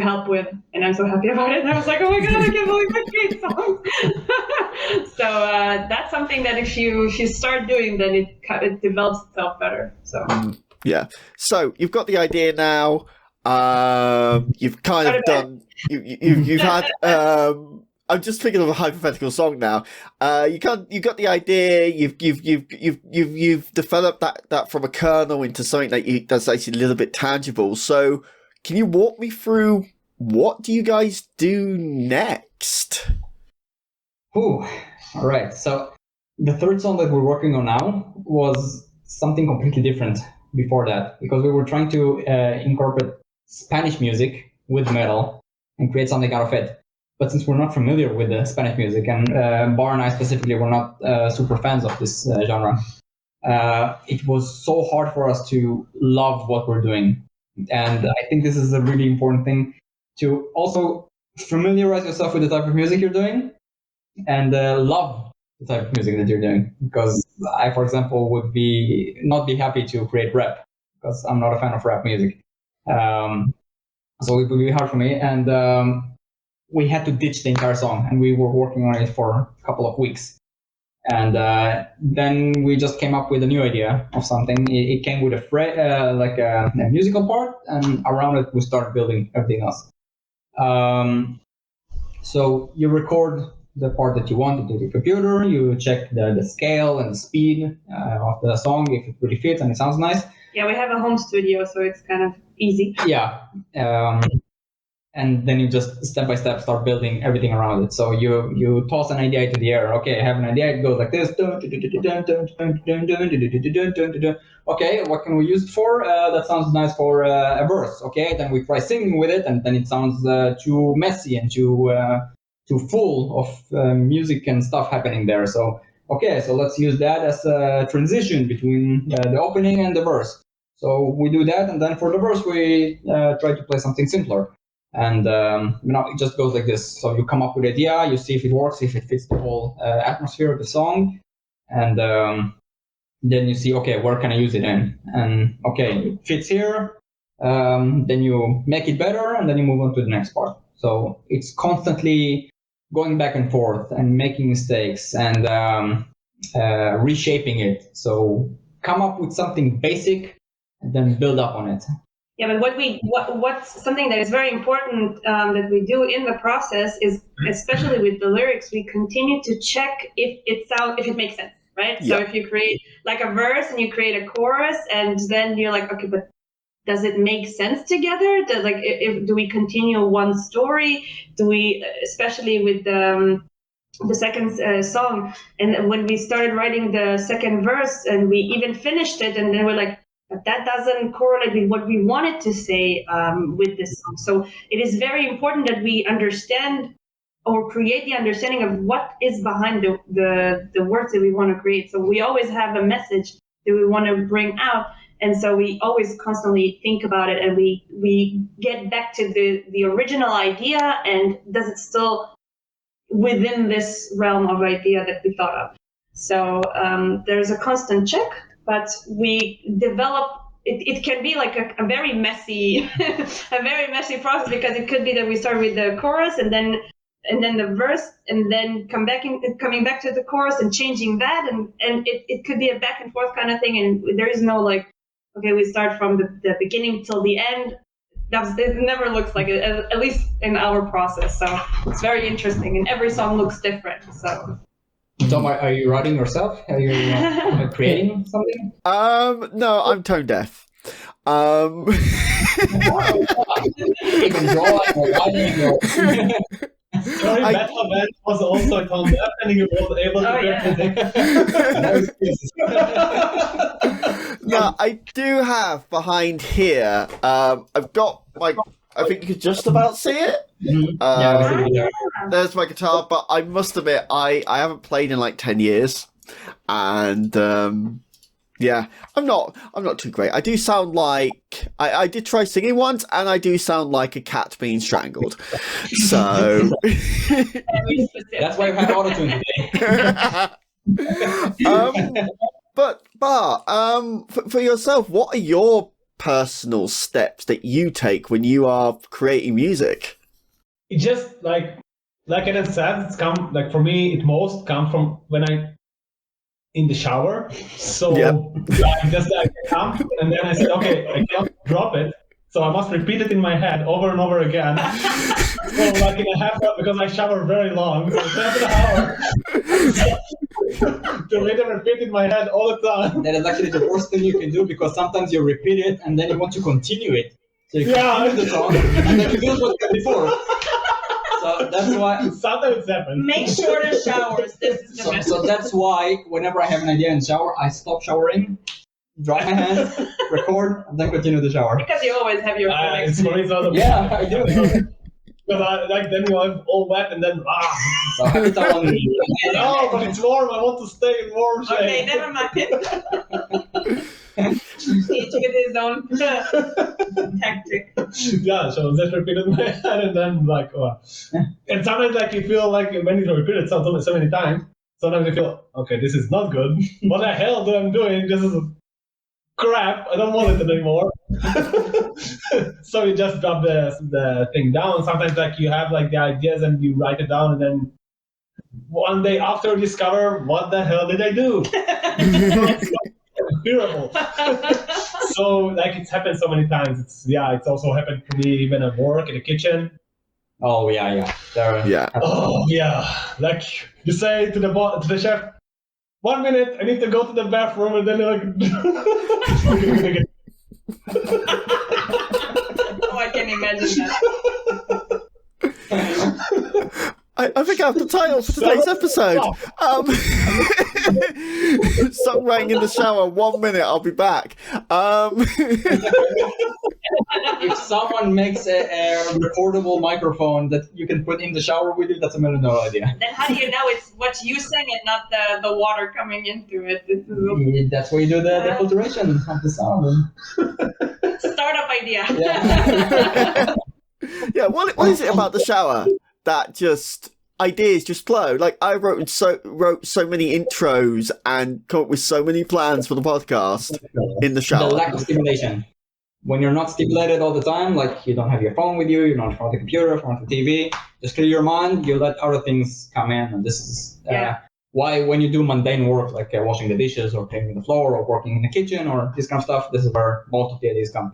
S2: help with, and I'm so happy about it. And I was like, oh my god, I can't believe I create songs. So that's something that if you start doing, then it develops itself better. So
S1: yeah. So you've got the idea now. You've kind of done. You've had. I'm just thinking of a hypothetical song now. You got the idea. You've developed that from a kernel into something that's actually a little bit tangible. So, can you walk me through what do you guys do next?
S3: Ooh, all right. So the third song that we're working on now was something completely different before that, because we were trying to incorporate Spanish music with metal and create something out of it. But since we're not familiar with the Spanish music, and Bar and I specifically were not super fans of this genre, it was so hard for us to love what we're doing. And I think this is a really important thing, to also familiarize yourself with the type of music you're doing and love the type of music that you're doing. Because I, for example, would not be happy to create rap, because I'm not a fan of rap music. So it would be hard for me. And we had to ditch the entire song, and we were working on it for a couple of weeks. And then we just came up with a new idea of something. It came with a musical part, and around it we started building everything else. So you record the part that you want into the computer, you check the scale and the speed of the song, if it really fits and it sounds nice.
S2: Yeah, we have a home studio, so it's kind of easy.
S3: Yeah. And then you just step by step start building everything around it. So you toss an idea into the air. Okay, I have an idea. It goes like this. Okay, what can we use it for? That sounds nice for a verse. Okay, then we try singing with it, and then it sounds too messy and too full of music and stuff happening there. So okay, so let's use that as a transition between the opening and the verse. So we do that, and then for the verse we try to play something simpler. And it just goes like this. So you come up with an idea, you see if it works, if it fits the whole atmosphere of the song, and then you see, okay, where can I use it in? And okay, it fits here. Then you make it better, and then you move on to the next part. So it's constantly going back and forth and making mistakes and reshaping it. So come up with something basic and then build up on it.
S2: Yeah, but what's something that is very important that we do in the process is, especially with the lyrics, we continue to check if it makes sense, right?
S1: Yeah.
S2: So if you create like a verse and you create a chorus, and then you're like, okay, but does it make sense together? Do we continue one story? Do we, especially with the second song, and when we started writing the second verse, and we even finished it, and then we're like, but that doesn't correlate with what we wanted to say with this song. So it is very important that we understand or create the understanding of what is behind the words that we want to create. So we always have a message that we want to bring out. And so we always constantly think about it, and we get back to the original idea, and does it still within this realm of idea that we thought of? So there's a constant check, but we develop, it can be like a very messy, a very messy process, because it could be that we start with the chorus and then the verse, and then coming back to the chorus and changing that, and it could be a back and forth kind of thing, and there is no like, okay, we start from the beginning till the end. It never looks like it, at least in our process. So it's very interesting, and every song looks different. So.
S3: Tom, are you writing yourself? Are you creating something?
S1: No, I'm tone deaf.
S3: Even drawing or writing or...
S4: Sorry, Metal Band was also a tone deaf, and he was able to create music.
S1: No, I do have behind here. I've got I think you could just about see it. There's my guitar, but I must admit, I haven't played in like 10 years, and yeah, I'm not too great. I do sound like I did try singing once, and I do sound like a cat being strangled. So
S3: that's why we have autotune today.
S1: But for yourself, what are your personal steps that you take when you are creating music?
S4: It just like I said, it's come like for me. It most comes from when I in the shower. So I just like come, and then I said, okay, I can't drop it, so I must repeat it in my head over and over again. So like in a half hour, because I shower very long, so half an hour. To later repeat in my head all the time.
S3: That is actually the worst thing you can do, because sometimes you repeat it and then you want to continue it. So you continue the song and then you lose what you did before. So that's why
S4: sometimes it happens.
S2: Make shorter showers. This is the
S3: so that's why whenever I have an idea in the shower, I stop showering, dry my hands, record, and then continue the shower.
S2: Because you always have your
S4: it's for reason.
S3: Yeah, I do.
S4: Because then you have all wet, and then
S3: So every time
S4: no, but it's warm. I want to stay in warm shape.
S2: Okay, never mind. Each with his own tactic.
S4: Yeah, so just repeat it in my head, and then like, and sometimes like you feel like when you repeat it so many times, sometimes you feel, okay, this is not good. What the hell do I'm doing? This is crap. I don't want it anymore. So you just drop the thing down. Sometimes like you have like the ideas and you write it down, and then one day after you discover, what the hell did I do? It's terrible. So like it's happened so many times. It's also happened to me even at work in the kitchen.
S3: Oh yeah.
S4: Oh yeah. Like you say to the chef, 1 minute, I need to go to the bathroom, and then you're like
S2: Oh, I can imagine that.
S1: I think I have the title for today's episode. Songwriting in the shower, 1 minute, I'll be back.
S3: If someone makes a recordable microphone that you can put in the shower with you, that's $1 million idea.
S2: Then how do you know it's what you sang and not the water coming into it?
S3: That's where you do the filtration of the sound.
S2: Startup idea.
S3: Yeah.
S1: Yeah, what is it about the shower that just ideas just flow? Like I wrote so many intros and come up with so many plans for the podcast in the
S3: The
S1: shower.
S3: lack of stimulation. When you're not stimulated all the time, like you don't have your phone with you, you're not in front of the computer, in front of the TV, just clear your mind, you let other things come in. And this is why when you do mundane work, like washing the dishes or cleaning the floor or working in the kitchen or this kind of stuff, this is where most of the ideas come.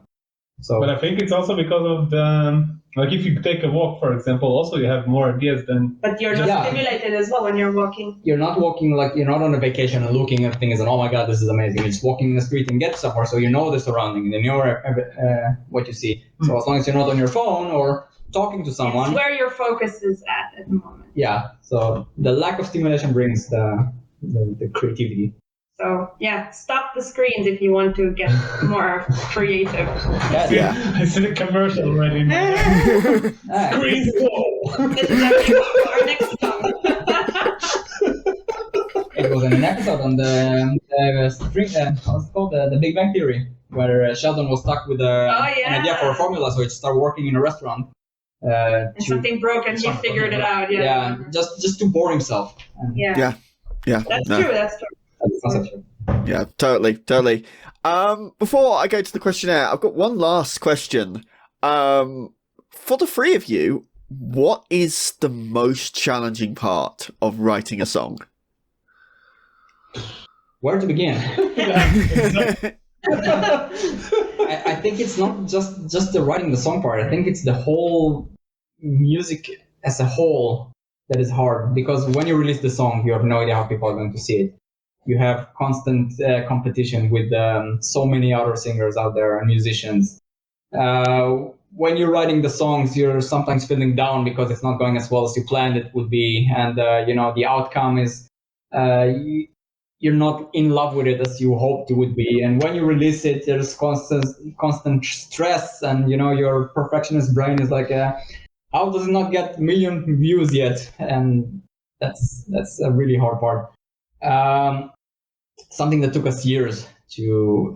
S3: So,
S4: but I think it's also because of the, like if you take a walk, for example, also you have more ideas than...
S2: But you're not stimulated as well when you're walking.
S3: You're not walking like you're not on a vacation and looking at things and oh my god, this is amazing. You're just walking in the street and get somewhere, so you know the surrounding and you know what you see. So as long as you're not on your phone or talking to someone,
S2: it's where your focus is at the moment.
S3: Yeah. So the lack of stimulation brings the creativity.
S2: So yeah, stop the screens if you want to get more creative.
S1: Yeah.
S4: I see the commercial already. Screens go.
S2: This is actually our next song.
S3: It was an episode on the what's it called, the Big Bang Theory, where Sheldon was stuck with an idea for a formula, so he started working in a restaurant.
S2: And something broke, and he figured it out.
S3: Yeah, just to bore himself.
S1: Yeah.
S2: That's true. That's true.
S1: Yeah, totally. Before I go to the questionnaire, I've got one last question. For the three of you, what is the most challenging part of writing a song?
S3: Where to begin? I think it's not just the writing the song part. I think it's the whole music as a whole that is hard, because when you release the song, you have no idea how people are going to see it. You have constant competition with so many other singers out there and musicians. When you're writing the songs, you're sometimes feeling down because it's not going as well as you planned it would be, and the outcome is you're not in love with it as you hoped it would be. And when you release it, there's constant stress, and your perfectionist brain is like, how does it not get 1 million views yet? And that's a really hard part. Something that took us years to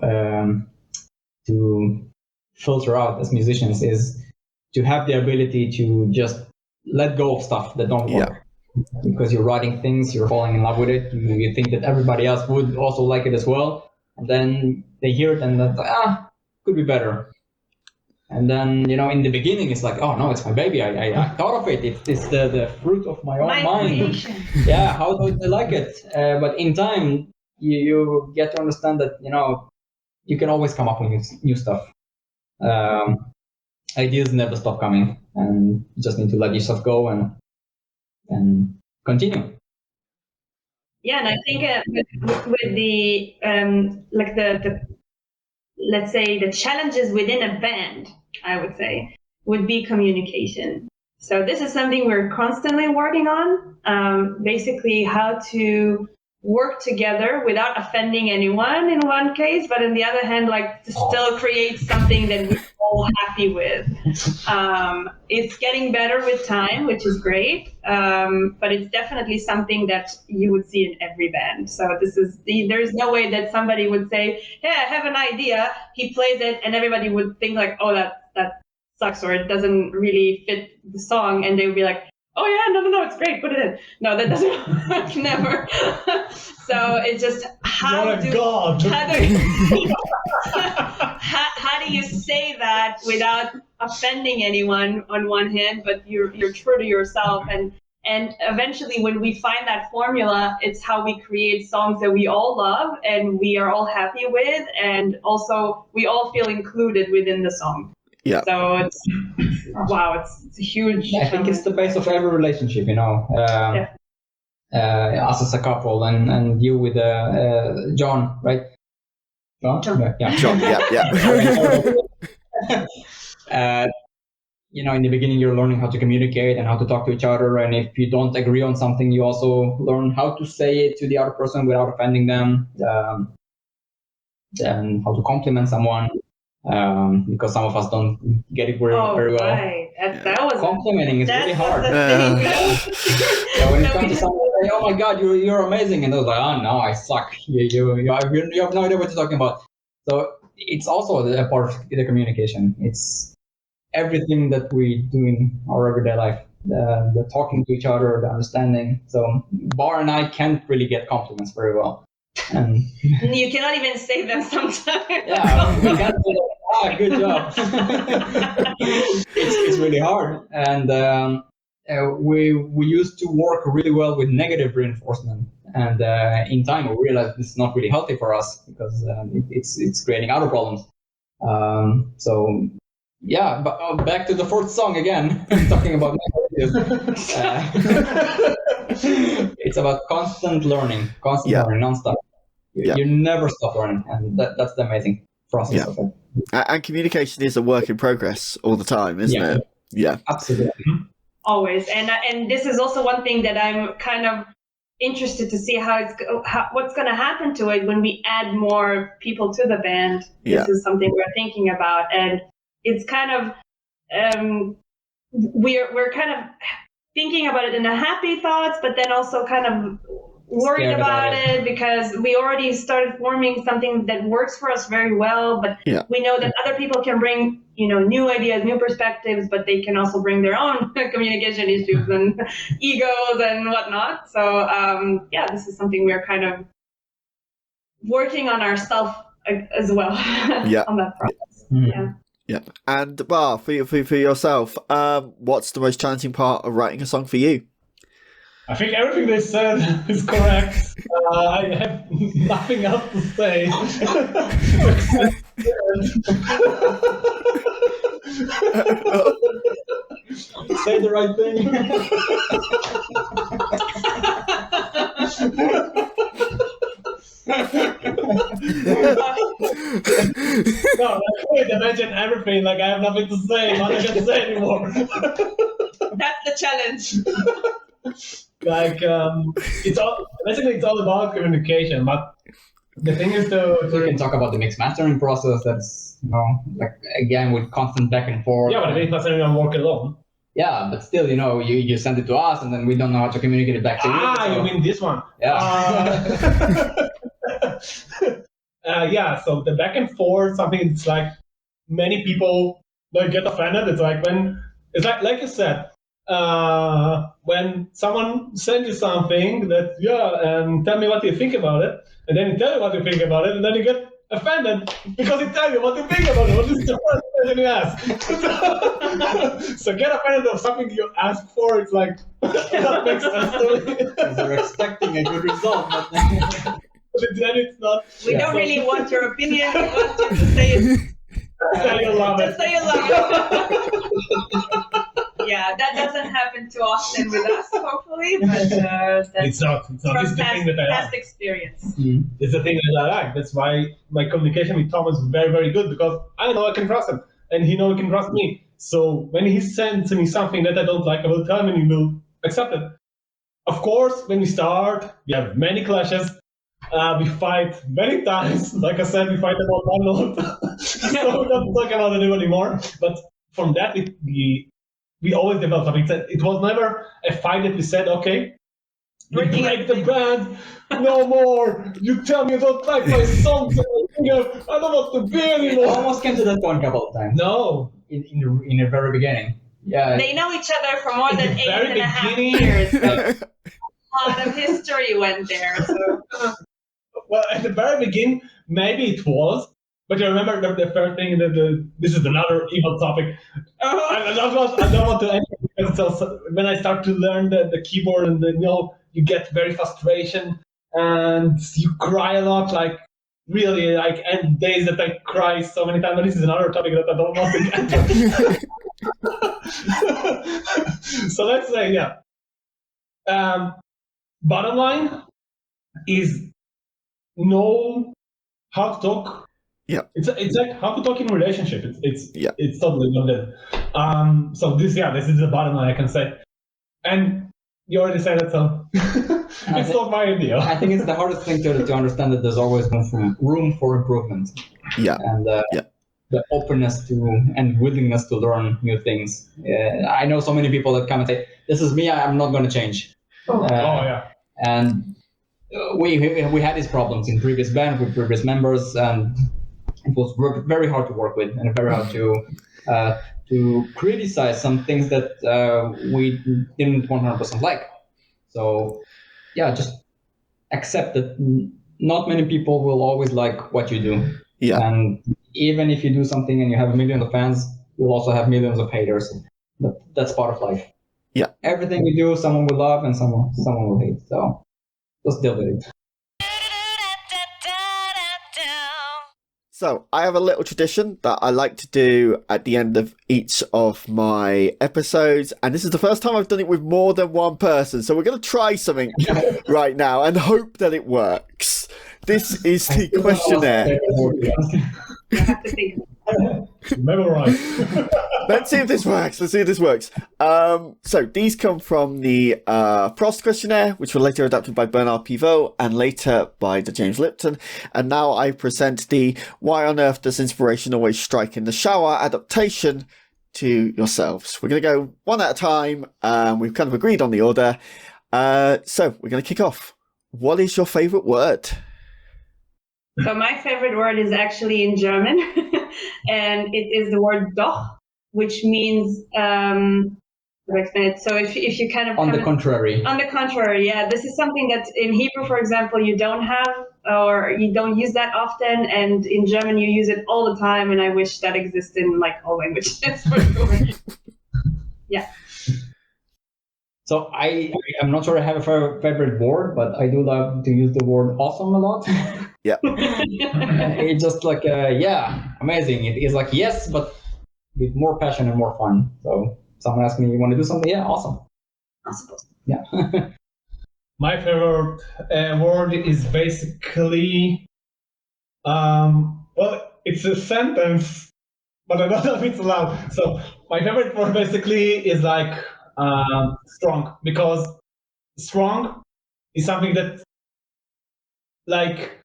S3: filter out as musicians is to have the ability to just let go of stuff that don't work. Because you're writing things, you're falling in love with it, you think that everybody else would also like it as well, and then they hear it and that's like, could be better. And then, in the beginning, it's like, oh no, it's my baby. I thought of it. It's the fruit of my own mind. Yeah, how do I like it? But in time, you get to understand that, you can always come up with new stuff. Ideas never stop coming, and you just need to let yourself go and continue.
S2: Yeah, and I think with the the let's say the challenges within a band, I would say, would be communication. So this is something we're constantly working on. Basically, how to work together without offending anyone in one case, but in the other hand, to still create something that we're all happy with. It's getting better with time, which is great, but it's definitely something that you would see in every band. So there's no way that somebody would say, "Hey, I have an idea." He plays it, and everybody would think like, "Oh, that sucks," or "It doesn't really fit the song," and they would be like, "Oh yeah, no, it's great. Put it in." No, that doesn't work. Never. So it's just how do you say that without offending anyone on one hand, but you're true to yourself, and eventually when we find that formula, it's how we create songs that we all love and we are all happy with, and also we all feel included within the song.
S1: Yeah.
S2: So it's a huge.
S3: I think it's the base of every relationship, us as a couple, and you with John, right? John? Yeah.
S1: John, yeah.
S3: In the beginning, you're learning how to communicate and how to talk to each other. And if you don't agree on something, you also learn how to say it to the other person without offending them. Then how to compliment someone. Because some of us don't get it very well.
S2: Right. That was
S3: complimenting is really hard. When you come to someone and say, "Oh my God, you're amazing," and they're like, "Oh no, I suck. You have no idea what you're talking about." So it's also a part of the communication. It's everything that we do in our everyday life. The talking to each other, the understanding. So Bar and I can't really get compliments very well. And
S2: you cannot even say them sometimes.
S3: yeah, we can't say, good job. it's really hard. And we used to work really well with negative reinforcement. And in time, we realized this is not really healthy for us because it's creating other problems. So yeah, but back to the fourth song again, talking about negative. It's about constant learning, learning, non-stop. You never stop learning, and that's the amazing process of it.
S1: And communication is a work in progress all the time, isn't it? Yeah,
S3: absolutely.
S2: Always, and this is also one thing that I'm kind of interested to see what's going to happen to it when we add more people to the band. This is something we're thinking about, and it's kind of we're kind of thinking about it in a happy thoughts, but then also kind of worried about it because we already started forming something that works for us very well, but we know that other people can bring new ideas, new perspectives, but they can also bring their own communication issues and egos and whatnot. So this is something we're kind of working on ourselves as well on that process.
S1: Yeah. And Bar, for yourself, what's the most challenging part of writing a song for you?
S4: I think everything they said is correct. I have nothing else to say.
S3: Say the right thing.
S4: No, I mentioned everything. Like I have nothing to say. Nothing to say anymore.
S2: That's the challenge.
S4: Like it's all about communication, but the thing is
S3: we can talk about the mix mastering process. That's like again with constant back and forth.
S4: Yeah, but the mix mastering don't work alone.
S3: Yeah, but still, you send it to us, and then we don't know how to communicate it back to you.
S4: So. You mean this one?
S3: Yeah.
S4: So the back and forth, something it's like many people get offended. It's like like you said. When someone sends you something that and tell me what you think about it, and then you tell me what you think about it, and then you get offended because you tell me what you think about it. What is the first question you ask? So get offended of something you asked for. It's like that makes sense to me.
S3: They're expecting a good result, but
S4: then it's not.
S2: We don't really want your opinion. We want you to say it.
S4: Say you love it.
S2: Just say you love it. Yeah, that doesn't happen too often with us, hopefully, but that's
S4: it's not. This is the thing that I
S2: past
S4: like.
S2: experience.
S4: It's the thing that I like. That's why my communication with Tom is very, very good because I know I can trust him and he knows he can trust me. So when he sends me something that I don't like, I will tell him and he will accept it. Of course, when we start, we have many clashes. We fight many times. Like I said, we fight about one note. So we don't talk about it anymore. But from that, we always develop something. It was never a fight that we said, okay, we break the band, no more. You tell me you don't like my songs. I don't want to be anymore.
S3: It almost came to that point a couple of times.
S4: No.
S3: In the very beginning. Yeah.
S2: They know each other for more than 8.5 years. So a lot of history went there. So.
S4: Well, at the very beginning, maybe it was. But you remember the first thing this is another evil topic. I don't want to enter because it's also, when I start to learn the keyboard and you get very frustration and you cry a lot, like really like and days that I cry so many times. But this is another topic that I don't want to enter. So let's say bottom line is know how to talk.
S1: Yeah,
S4: it's like how to talk in a relationship. It's totally not that. So this is the bottom line I can say. And you already said it, so it's not my idea.
S3: I think it's the hardest thing to understand that there's always room for improvement.
S1: Yeah,
S3: and the openness to and willingness to learn new things. I know so many people that come and say, "This is me. I'm not going to change." And we had these problems in previous band with previous members, and it was very hard to work with and very hard to criticize some things that we didn't 100% like. So yeah, just accept that not many people will always like what you do.
S1: Yeah.
S3: And even if you do something and you have millions of fans, you'll also have millions of haters. But that's part of life.
S1: Yeah.
S3: Everything you do, someone will love and someone will hate. So just deal with it.
S1: So I have a little tradition that I like to do at the end of each of my episodes, and this is the first time I've done it with more than one person. So we're going to try something right now and hope that it works. This is the questionnaire.
S4: Memorize.
S1: Let's see if this works. So these come from the Prost questionnaire, which were later adapted by Bernard Pivot and later by the James Lipton. And now I present the Why on Earth Does Inspiration Always Strike in the Shower adaptation to yourselves. We're going to go one at a time. We've kind of agreed on the order. So we're going to kick off. What is your favourite word?
S2: So my favorite word is actually in German, and it is the word doch, which means so if you kind of
S3: on the contrary,
S2: yeah, this is something that in Hebrew, for example, you don't have or you don't use that often, and in German you use it all the time, and I wish that existed in like all languages. For sure. Yeah.
S3: So I'm not sure I have a favorite word, but I do love to use the word awesome a lot.
S1: Yeah.
S3: It's just like, amazing. It is like, yes, but with more passion and more fun. So someone asks me, you want to do something? Yeah, awesome. Yeah.
S4: My favorite word is basically, it's a sentence, but I don't know if it's allowed. So my favorite word basically is like strong, because strong is something that, like,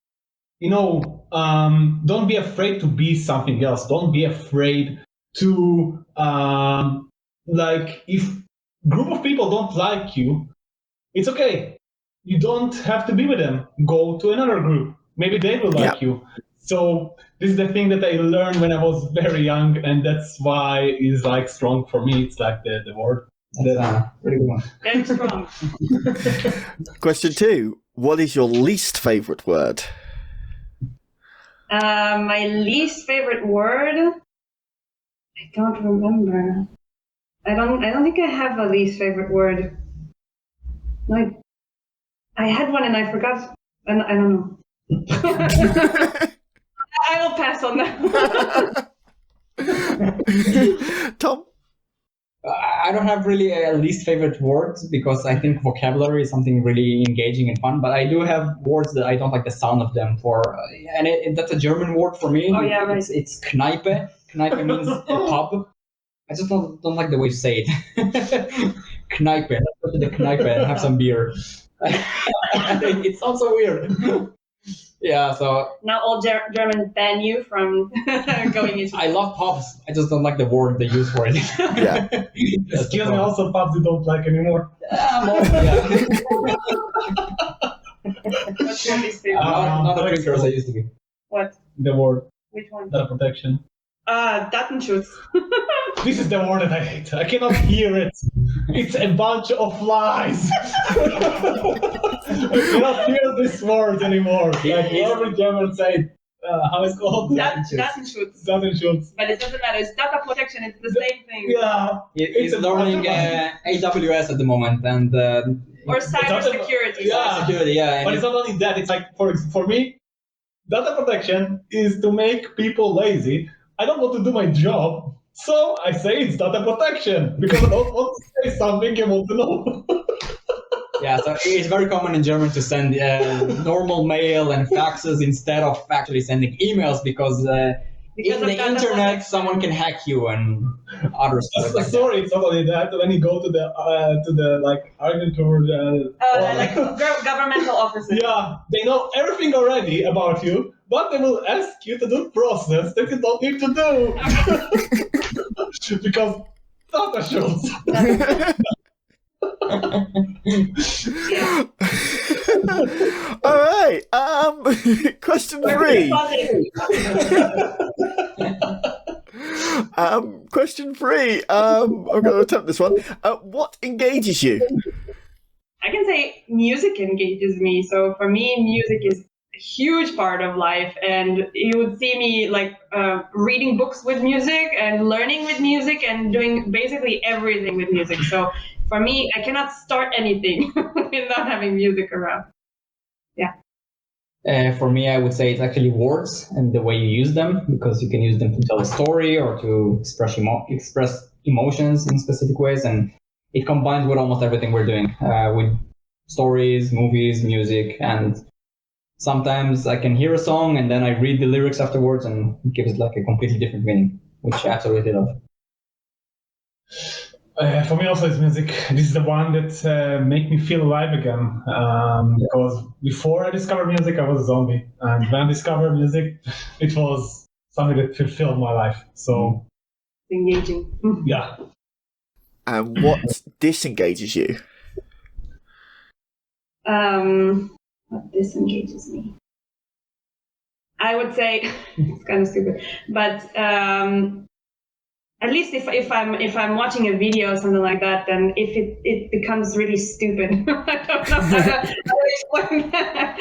S4: don't be afraid to be something else. Don't be afraid to, if group of people don't like you, it's okay. You don't have to be with them. Go to another group. Maybe they will like you. So this is the thing that I learned when I was very young, and that's why it's like strong for me. It's like the word.
S3: That's pretty good one.
S2: Very strong.
S1: Question 2. What is your least favorite word?
S2: My least favorite word, I don't remember. I don't think I have a least favorite word. No, I had one and I forgot, and I don't know. I will pass on that.
S1: Tom?
S3: I don't have really a least favorite words, because I think vocabulary is something really engaging and fun, but I do have words that I don't like the sound of them and that's a German word for me.
S2: Oh, yeah, right.
S3: It's Kneipe. Kneipe means a pub. I just don't like the way you say it. Kneipe. Let's go to the Kneipe and have some beer. It sounds so weird. Yeah, so
S2: now all Germans ban you from going into.
S3: I love pubs. I just don't like the word they use for it.
S1: Yeah.
S4: Excuse me, also pubs you don't like anymore.
S2: What's your least favorite?
S3: Not a drinker as I used to be.
S2: What?
S4: The word.
S2: Which one?
S4: Data protection.
S2: Datenschutz.
S4: This is the word that I hate. I cannot hear it. It's a bunch of lies. I cannot hear this word anymore. Like every German say, how is it called?
S2: Datenschutz.
S4: Datenschutz.
S2: But it doesn't matter. It's data protection. It's the same thing.
S4: Yeah.
S3: He's learning AWS at the moment, and
S2: or cybersecurity.
S4: Yeah.
S3: Security, yeah.
S4: But it's not only that. It's like for me, data protection is to make people lazy. I don't want to do my job, so I say it's data protection because I don't want to say something you want to know.
S3: Yeah, so it's very common in German to send normal mail and faxes instead of actually sending emails, because in the internet someone can hack you and other stuff like
S4: Sorry, it's not only that. When you go to the like agentur,
S2: like governmental offices.
S4: Yeah, they know everything already about you, but they will ask you to do process that you don't need to do because data shows.
S1: All right. Question 3. Question 3. I'm going to attempt this one. What engages you?
S2: I can say music engages me. So for me, music is a huge part of life, and you would see me like reading books with music and learning with music and doing basically everything with music. So for me, I cannot start anything without having music around. Yeah.
S3: For me, I would say it's actually words and the way you use them, because you can use them to tell a story or to express emotions in specific ways, and it combines with almost everything we're doing, with stories, movies, music, and sometimes I can hear a song and then I read the lyrics afterwards and it gives it like a completely different meaning, which I absolutely love.
S4: For me also it's music. This is the one that make me feel alive again. Because before I discovered music, I was a zombie. And when I discovered music, it was something that fulfilled my life. So
S2: Engaging.
S4: yeah.
S1: And what disengages you?
S2: What disengages me? I would say it's kind of stupid, but at least if I'm watching a video or something like that, then if it becomes really stupid, I don't know how to explain that,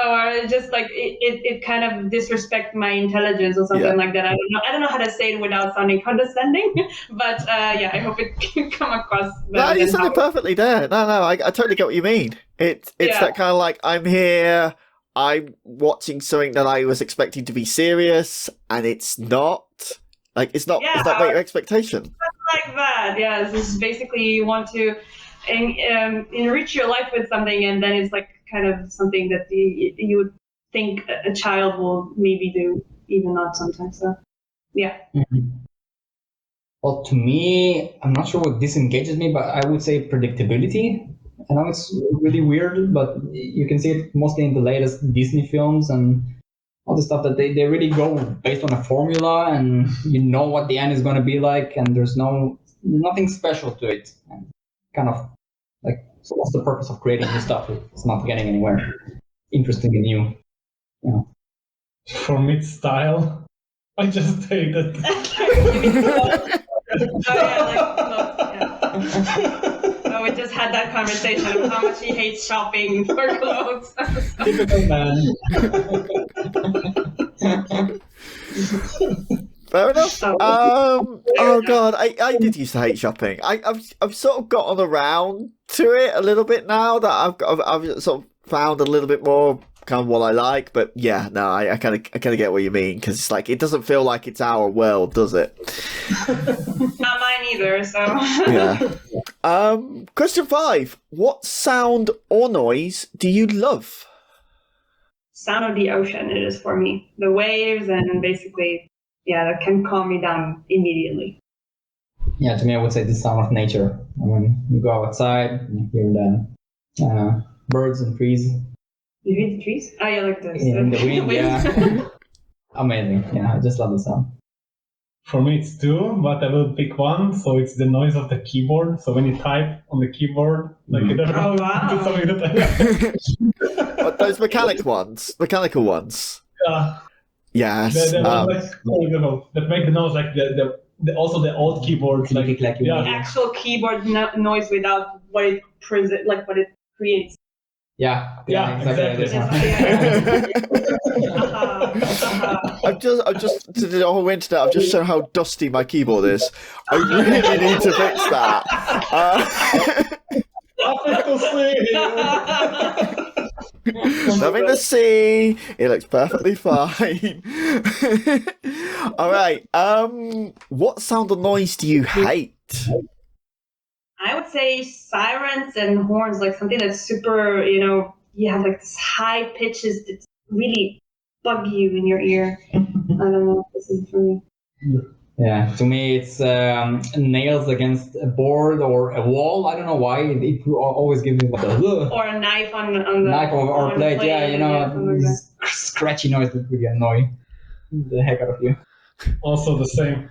S2: or just like it kind of disrespect my intelligence or something like that. I don't know how to say it without sounding condescending, but I hope it can come across.
S1: No, you said it perfectly there. No, I totally get what you mean. It's that kind of like, I'm here, I'm watching something that I was expecting to be serious, and it's not. Like, it's not meet your expectation.
S2: Like that, yeah. It's basically you want to enrich your life with something, and then it's like kind of something that you would think a child will maybe do, even not sometimes. So, yeah.
S3: Mm-hmm. Well, to me, I'm not sure what disengages me, but I would say predictability. I know it's really weird, but you can see it mostly in the latest Disney films and all the stuff that they really go based on a formula, and you know what the end is going to be like, and there's nothing special to it. And kind of like, so what's the purpose of creating new stuff if it's not getting anywhere interesting and new? Yeah.
S4: For me, it's style. I just hate it.
S2: We just had that conversation of how much he hates shopping for clothes.
S3: Typical man.
S1: Fair enough. Oh god, I did used to hate shopping. I've sort of gotten around to it a little bit now that I've sort of found a little bit more kind of what I like. But yeah, no, I kind of get what you mean, because it's like, it doesn't feel like it's our world, does it?
S2: Not mine either. So
S1: yeah. Question 5. What sound or noise do you love?
S2: Sound of the ocean, it is for me. The waves, and basically, that can calm me down immediately.
S3: Yeah, to me, I would say the sound of nature. When you go outside and you hear the birds and trees.
S2: You hear the trees? Oh, yeah, like this.
S3: In the wind, yeah. Amazing. Yeah, I just love the sound.
S4: For me, it's 2, but I will pick one. So it's the noise of the keyboard. So when you type on the keyboard, like I don't know, it's something that I
S1: those mechanical ones.
S4: Yeah.
S1: Yes.
S4: That make the noise like the also the old keyboards, like
S2: the actual keyboard noise without what it creates.
S3: Yeah, exactly.
S1: I've just to the whole internet, I've just shown how dusty my keyboard is. I really need to fix that. Nothing to see. It looks perfectly fine. All right. What sound or noise do you hate?
S2: I would say sirens and horns, like something that's super, you have like this high pitches that really bug you in your ear. I don't know if this is for me.
S3: Yeah, to me it's nails against a board or a wall. I don't know why. It always gives me like
S2: or a knife on the
S3: knife or plate. Yeah, scratchy noise that really annoy the heck out of you.
S4: Also the same.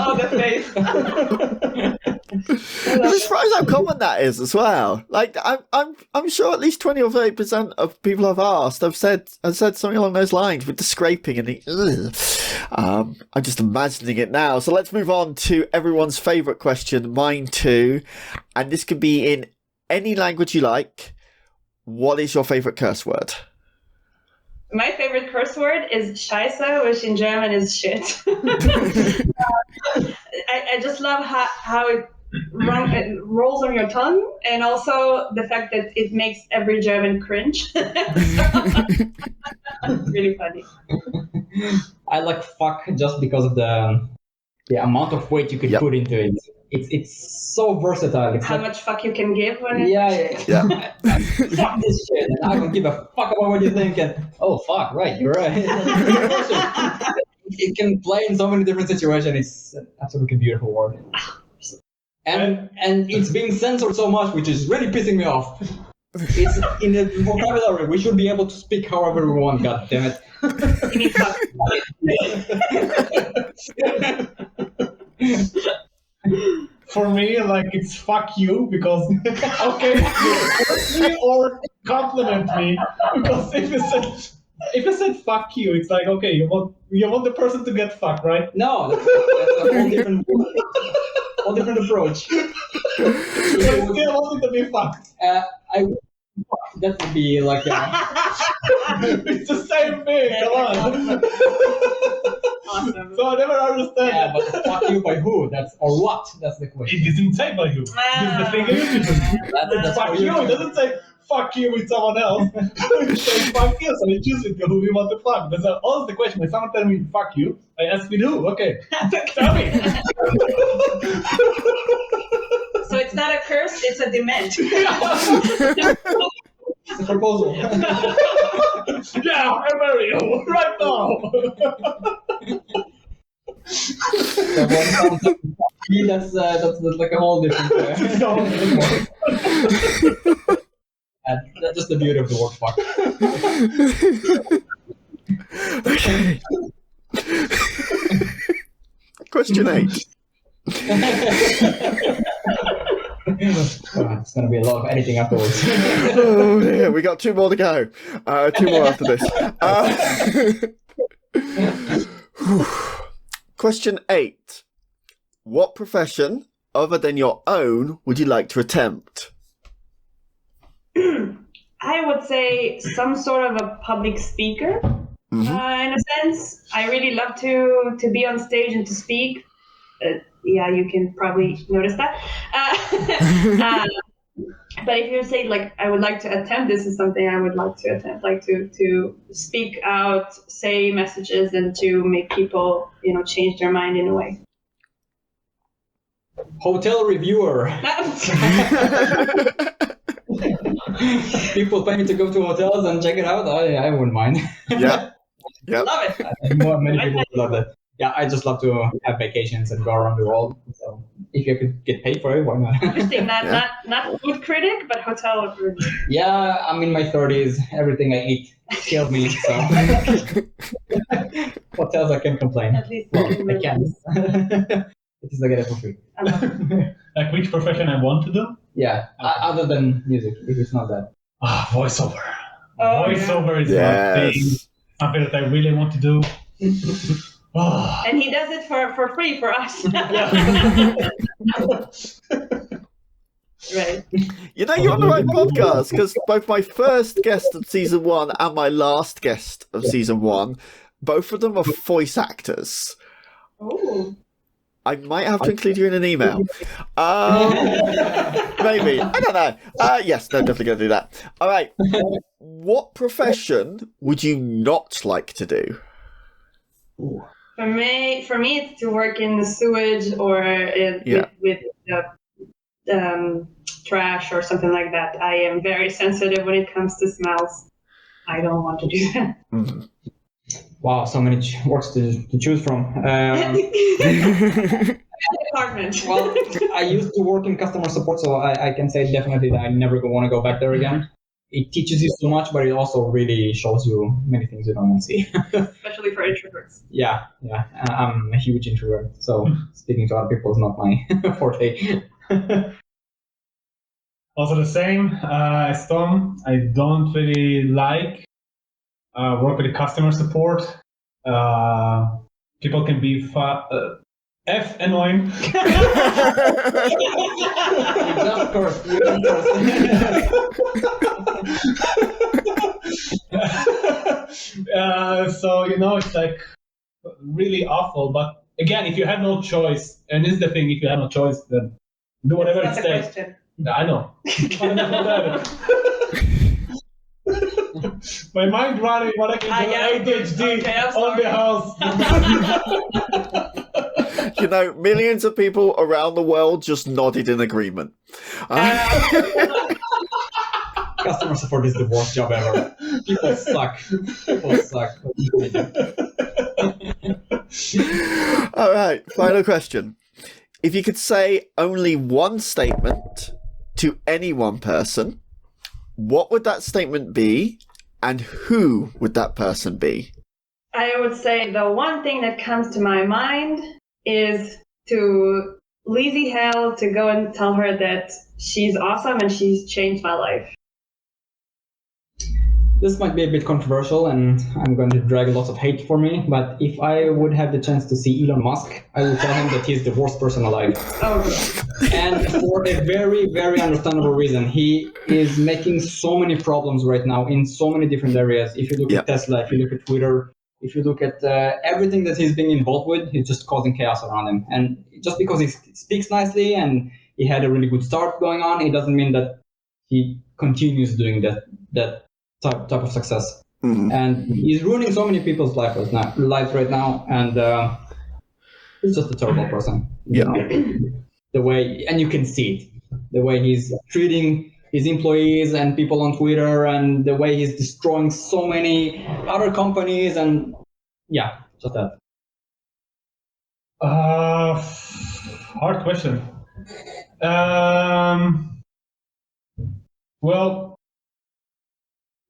S2: Oh, the face.
S1: I'm surprised how common that is as well. Like I'm sure at least 20 or 30% of people I've asked have said something along those lines with the scraping and the I'm just imagining it now. So let's move on to everyone's favourite question, mine too. And this could be in any language you like. What is your favourite curse word?
S2: My favorite curse word is Scheiße, which in German is shit. I just love how it rolls on your tongue, and also the fact that it makes every German cringe. Really funny.
S3: I like fuck just because of the amount of weight you could put into it. It's so versatile. It's
S2: how much fuck you can give when
S3: yeah. Fuck this shit, and I don't give a fuck about what you think. And oh fuck, right, you're right. It can play in so many different situations. It's an absolutely beautiful word. And it's being censored so much, which is really pissing me off. It's in the vocabulary. We should be able to speak however we want. God damn it.
S4: For me, like, it's fuck you, because okay, hurt me or compliment me, because if you said fuck you, it's like, okay, you want the person to get fucked, right?
S3: No, that's a whole different approach.
S4: But still wanting to be fucked.
S3: That would be like
S4: It's the same thing. Come on.
S2: Awesome.
S4: So I never understand.
S3: Yeah, but fuck you by who? Or what? That's the question.
S4: It doesn't say by who. It's the thing it
S3: That's
S4: fuck you. It doesn't say fuck you with someone else. It says fuck you, so we choose with who we want to fuck. That's always the question. When someone tells me fuck you, I ask with who. Okay, tell me.
S2: So it's not a curse, it's a demand.
S3: It's a proposal.
S4: Yeah, I marry you right now.
S3: That's like a whole different. That's just the beauty of the word fuck.
S1: Okay. Question 8.
S3: It's going to be a lot of editing afterwards.
S1: Oh dear, we got 2 more to go. 2 more after this. Question 8. What profession, other than your own, would you like to attempt?
S2: I would say some sort of a public speaker, in a sense. I really love to be on stage and to speak. Yeah, you can probably notice that. But if you say, like, I would like to attempt, this is something I would like to attempt, like to speak out, say messages, and to make people, change their mind in a way.
S3: Hotel reviewer. People pay me to go to hotels and check it out. I wouldn't mind.
S1: Yeah.
S2: Love it.
S3: I think many people would love that. Yeah, I just love to have vacations and go around the world. So if you could get paid for it, why not?
S2: Interesting. Not food critic, but hotel reviewer.
S3: Yeah, I'm in my 30s. Everything I eat kills me. So hotels, I can't complain.
S2: At least
S3: I can. At least I get it for free.
S4: Like which profession I want to do?
S3: Yeah, other than music, if it's not that.
S4: Voiceover.
S2: Oh,
S4: Voiceover is my thing. Something that I really want to do.
S2: And he does it for free for us. Right.
S1: You're on the right podcast, because both my first guest of season 1 and my last guest of season 1, both of them are voice actors.
S2: Oh.
S1: I might have to include you in an email. Maybe. I don't know. Yes, they're definitely going to do that. All right. What profession would you not like to do?
S2: For me, it's to work in the sewage or with trash or something like that. I am very sensitive when it comes to smells. I don't want to do that.
S1: Mm-hmm.
S3: Wow, so many works to choose from.
S2: Department.
S3: Well, I used to work in customer support, so I can say definitely that I never want to go back there again. It teaches you so much, but it also really shows you many things you don't want to see.
S2: Especially for introverts.
S3: Yeah. I'm a huge introvert, so speaking to other people is not my forte.
S4: Also the same as Tom. I don't really like work with the customer support. People can be F annoying.
S3: Of course.
S4: So it's like really awful. But again, if you have no choice, and this is the thing, if you have no choice, then do whatever it
S2: That's not the
S4: takes.
S2: question.
S4: I know. My mind running what I can do ADHD
S2: Okay, I'm
S4: on the house.
S1: Millions of people around the world just nodded in agreement.
S3: Customer support is the worst job ever. People suck.
S1: All right, final question. If you could say only one statement to any one person, what would that statement be, and who would that person be?
S2: I would say the one thing that comes to my mind is to Lizzie Hell to go and tell her that she's awesome and she's changed my life.
S3: This might be a bit controversial and I'm going to drag a lot of hate for me, but if I would have the chance to see Elon Musk, I would tell him that he's the worst person alive.
S2: Oh,
S3: And for a very, very understandable reason. He is making so many problems right now in so many different areas. If you look at Tesla, if you look at Twitter, if you look at everything that he's being involved with, he's just causing chaos around him. And just because he speaks nicely and he had a really good start going on, it doesn't mean that he continues doing that type of success.
S1: Mm-hmm.
S3: And he's ruining so many people's lives right now, and he's just a terrible person.
S1: Yeah.
S3: The way, and you can see it, the way he's treating his employees and people on Twitter, and the way he's destroying so many other companies, and yeah, just that.
S4: Hard question. Well,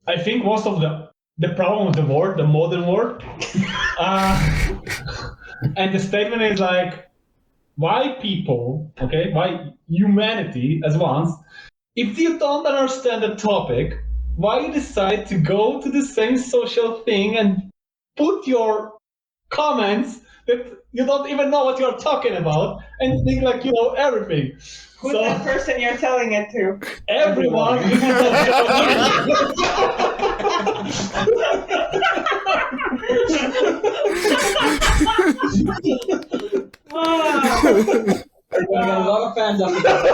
S4: I think most of the problem with the world, the modern world, and the statement is like, why people, why humanity as once, if you don't understand the topic, why you decide to go to the same social thing and put your comments that you don't even know what you're talking about and think like you know everything.
S2: who's that person you're telling it to?
S4: Everyone.
S2: Wow.
S3: I got a lot of fans after that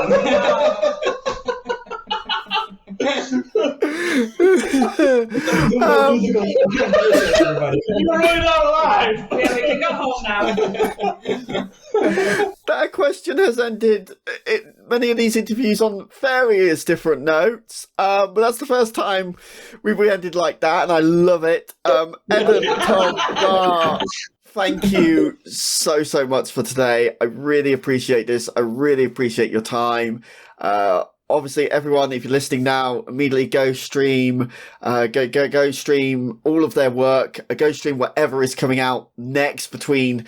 S4: You ruined our life.
S2: Yeah, we can go home now.
S1: That question has ended many of these interviews on various different notes, but that's the first time we've ended like that, and I love it. Evan, Tom, thank you so much for today. I really appreciate this. I really appreciate your time. Obviously, everyone, if you're listening now, immediately go stream, go stream all of their work. Go stream whatever is coming out next between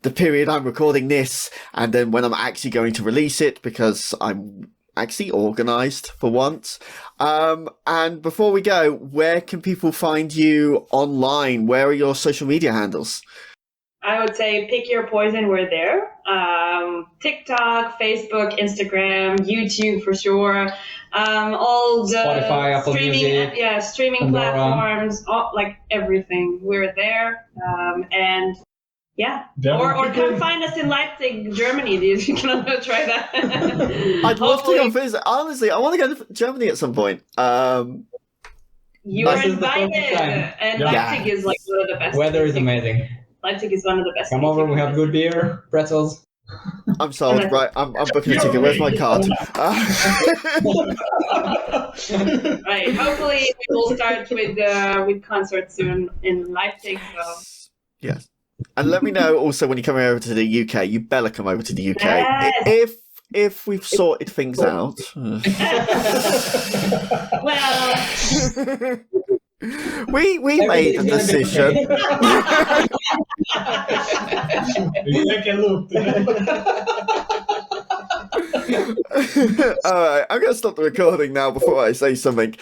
S1: the period I'm recording this and then when I'm actually going to release it, because I'm actually organised for once. And before we go, where can people find you online? Where are your social media handles?
S2: I would say pick your poison. We're there. TikTok, Facebook, Instagram, YouTube for sure. All the
S3: Spotify, Apple Music,
S2: streaming
S3: Pandora.
S2: platforms, like everything. We're there. And yeah, or come find us in Leipzig, Germany. You can try that.
S1: I'd love to go visit. Honestly, I want to go to Germany at some point.
S2: You are invited. And Leipzig is like one of the best.
S3: Weather is amazing.
S2: Leipzig is one of the best.
S3: Come over, we have good beer, pretzels.
S1: I'm sold. Right, I'm booking a ticket. Where's my card?
S2: Right. Hopefully, we will start with concerts soon in Leipzig. So.
S1: Yes. And let me know also when you're coming over to the UK. You better come over to the UK.
S2: Yes.
S1: If we've sorted things out.
S2: Well.
S1: We made a decision.
S4: You take a look.
S1: All right, I'm gonna stop the recording now before I say something.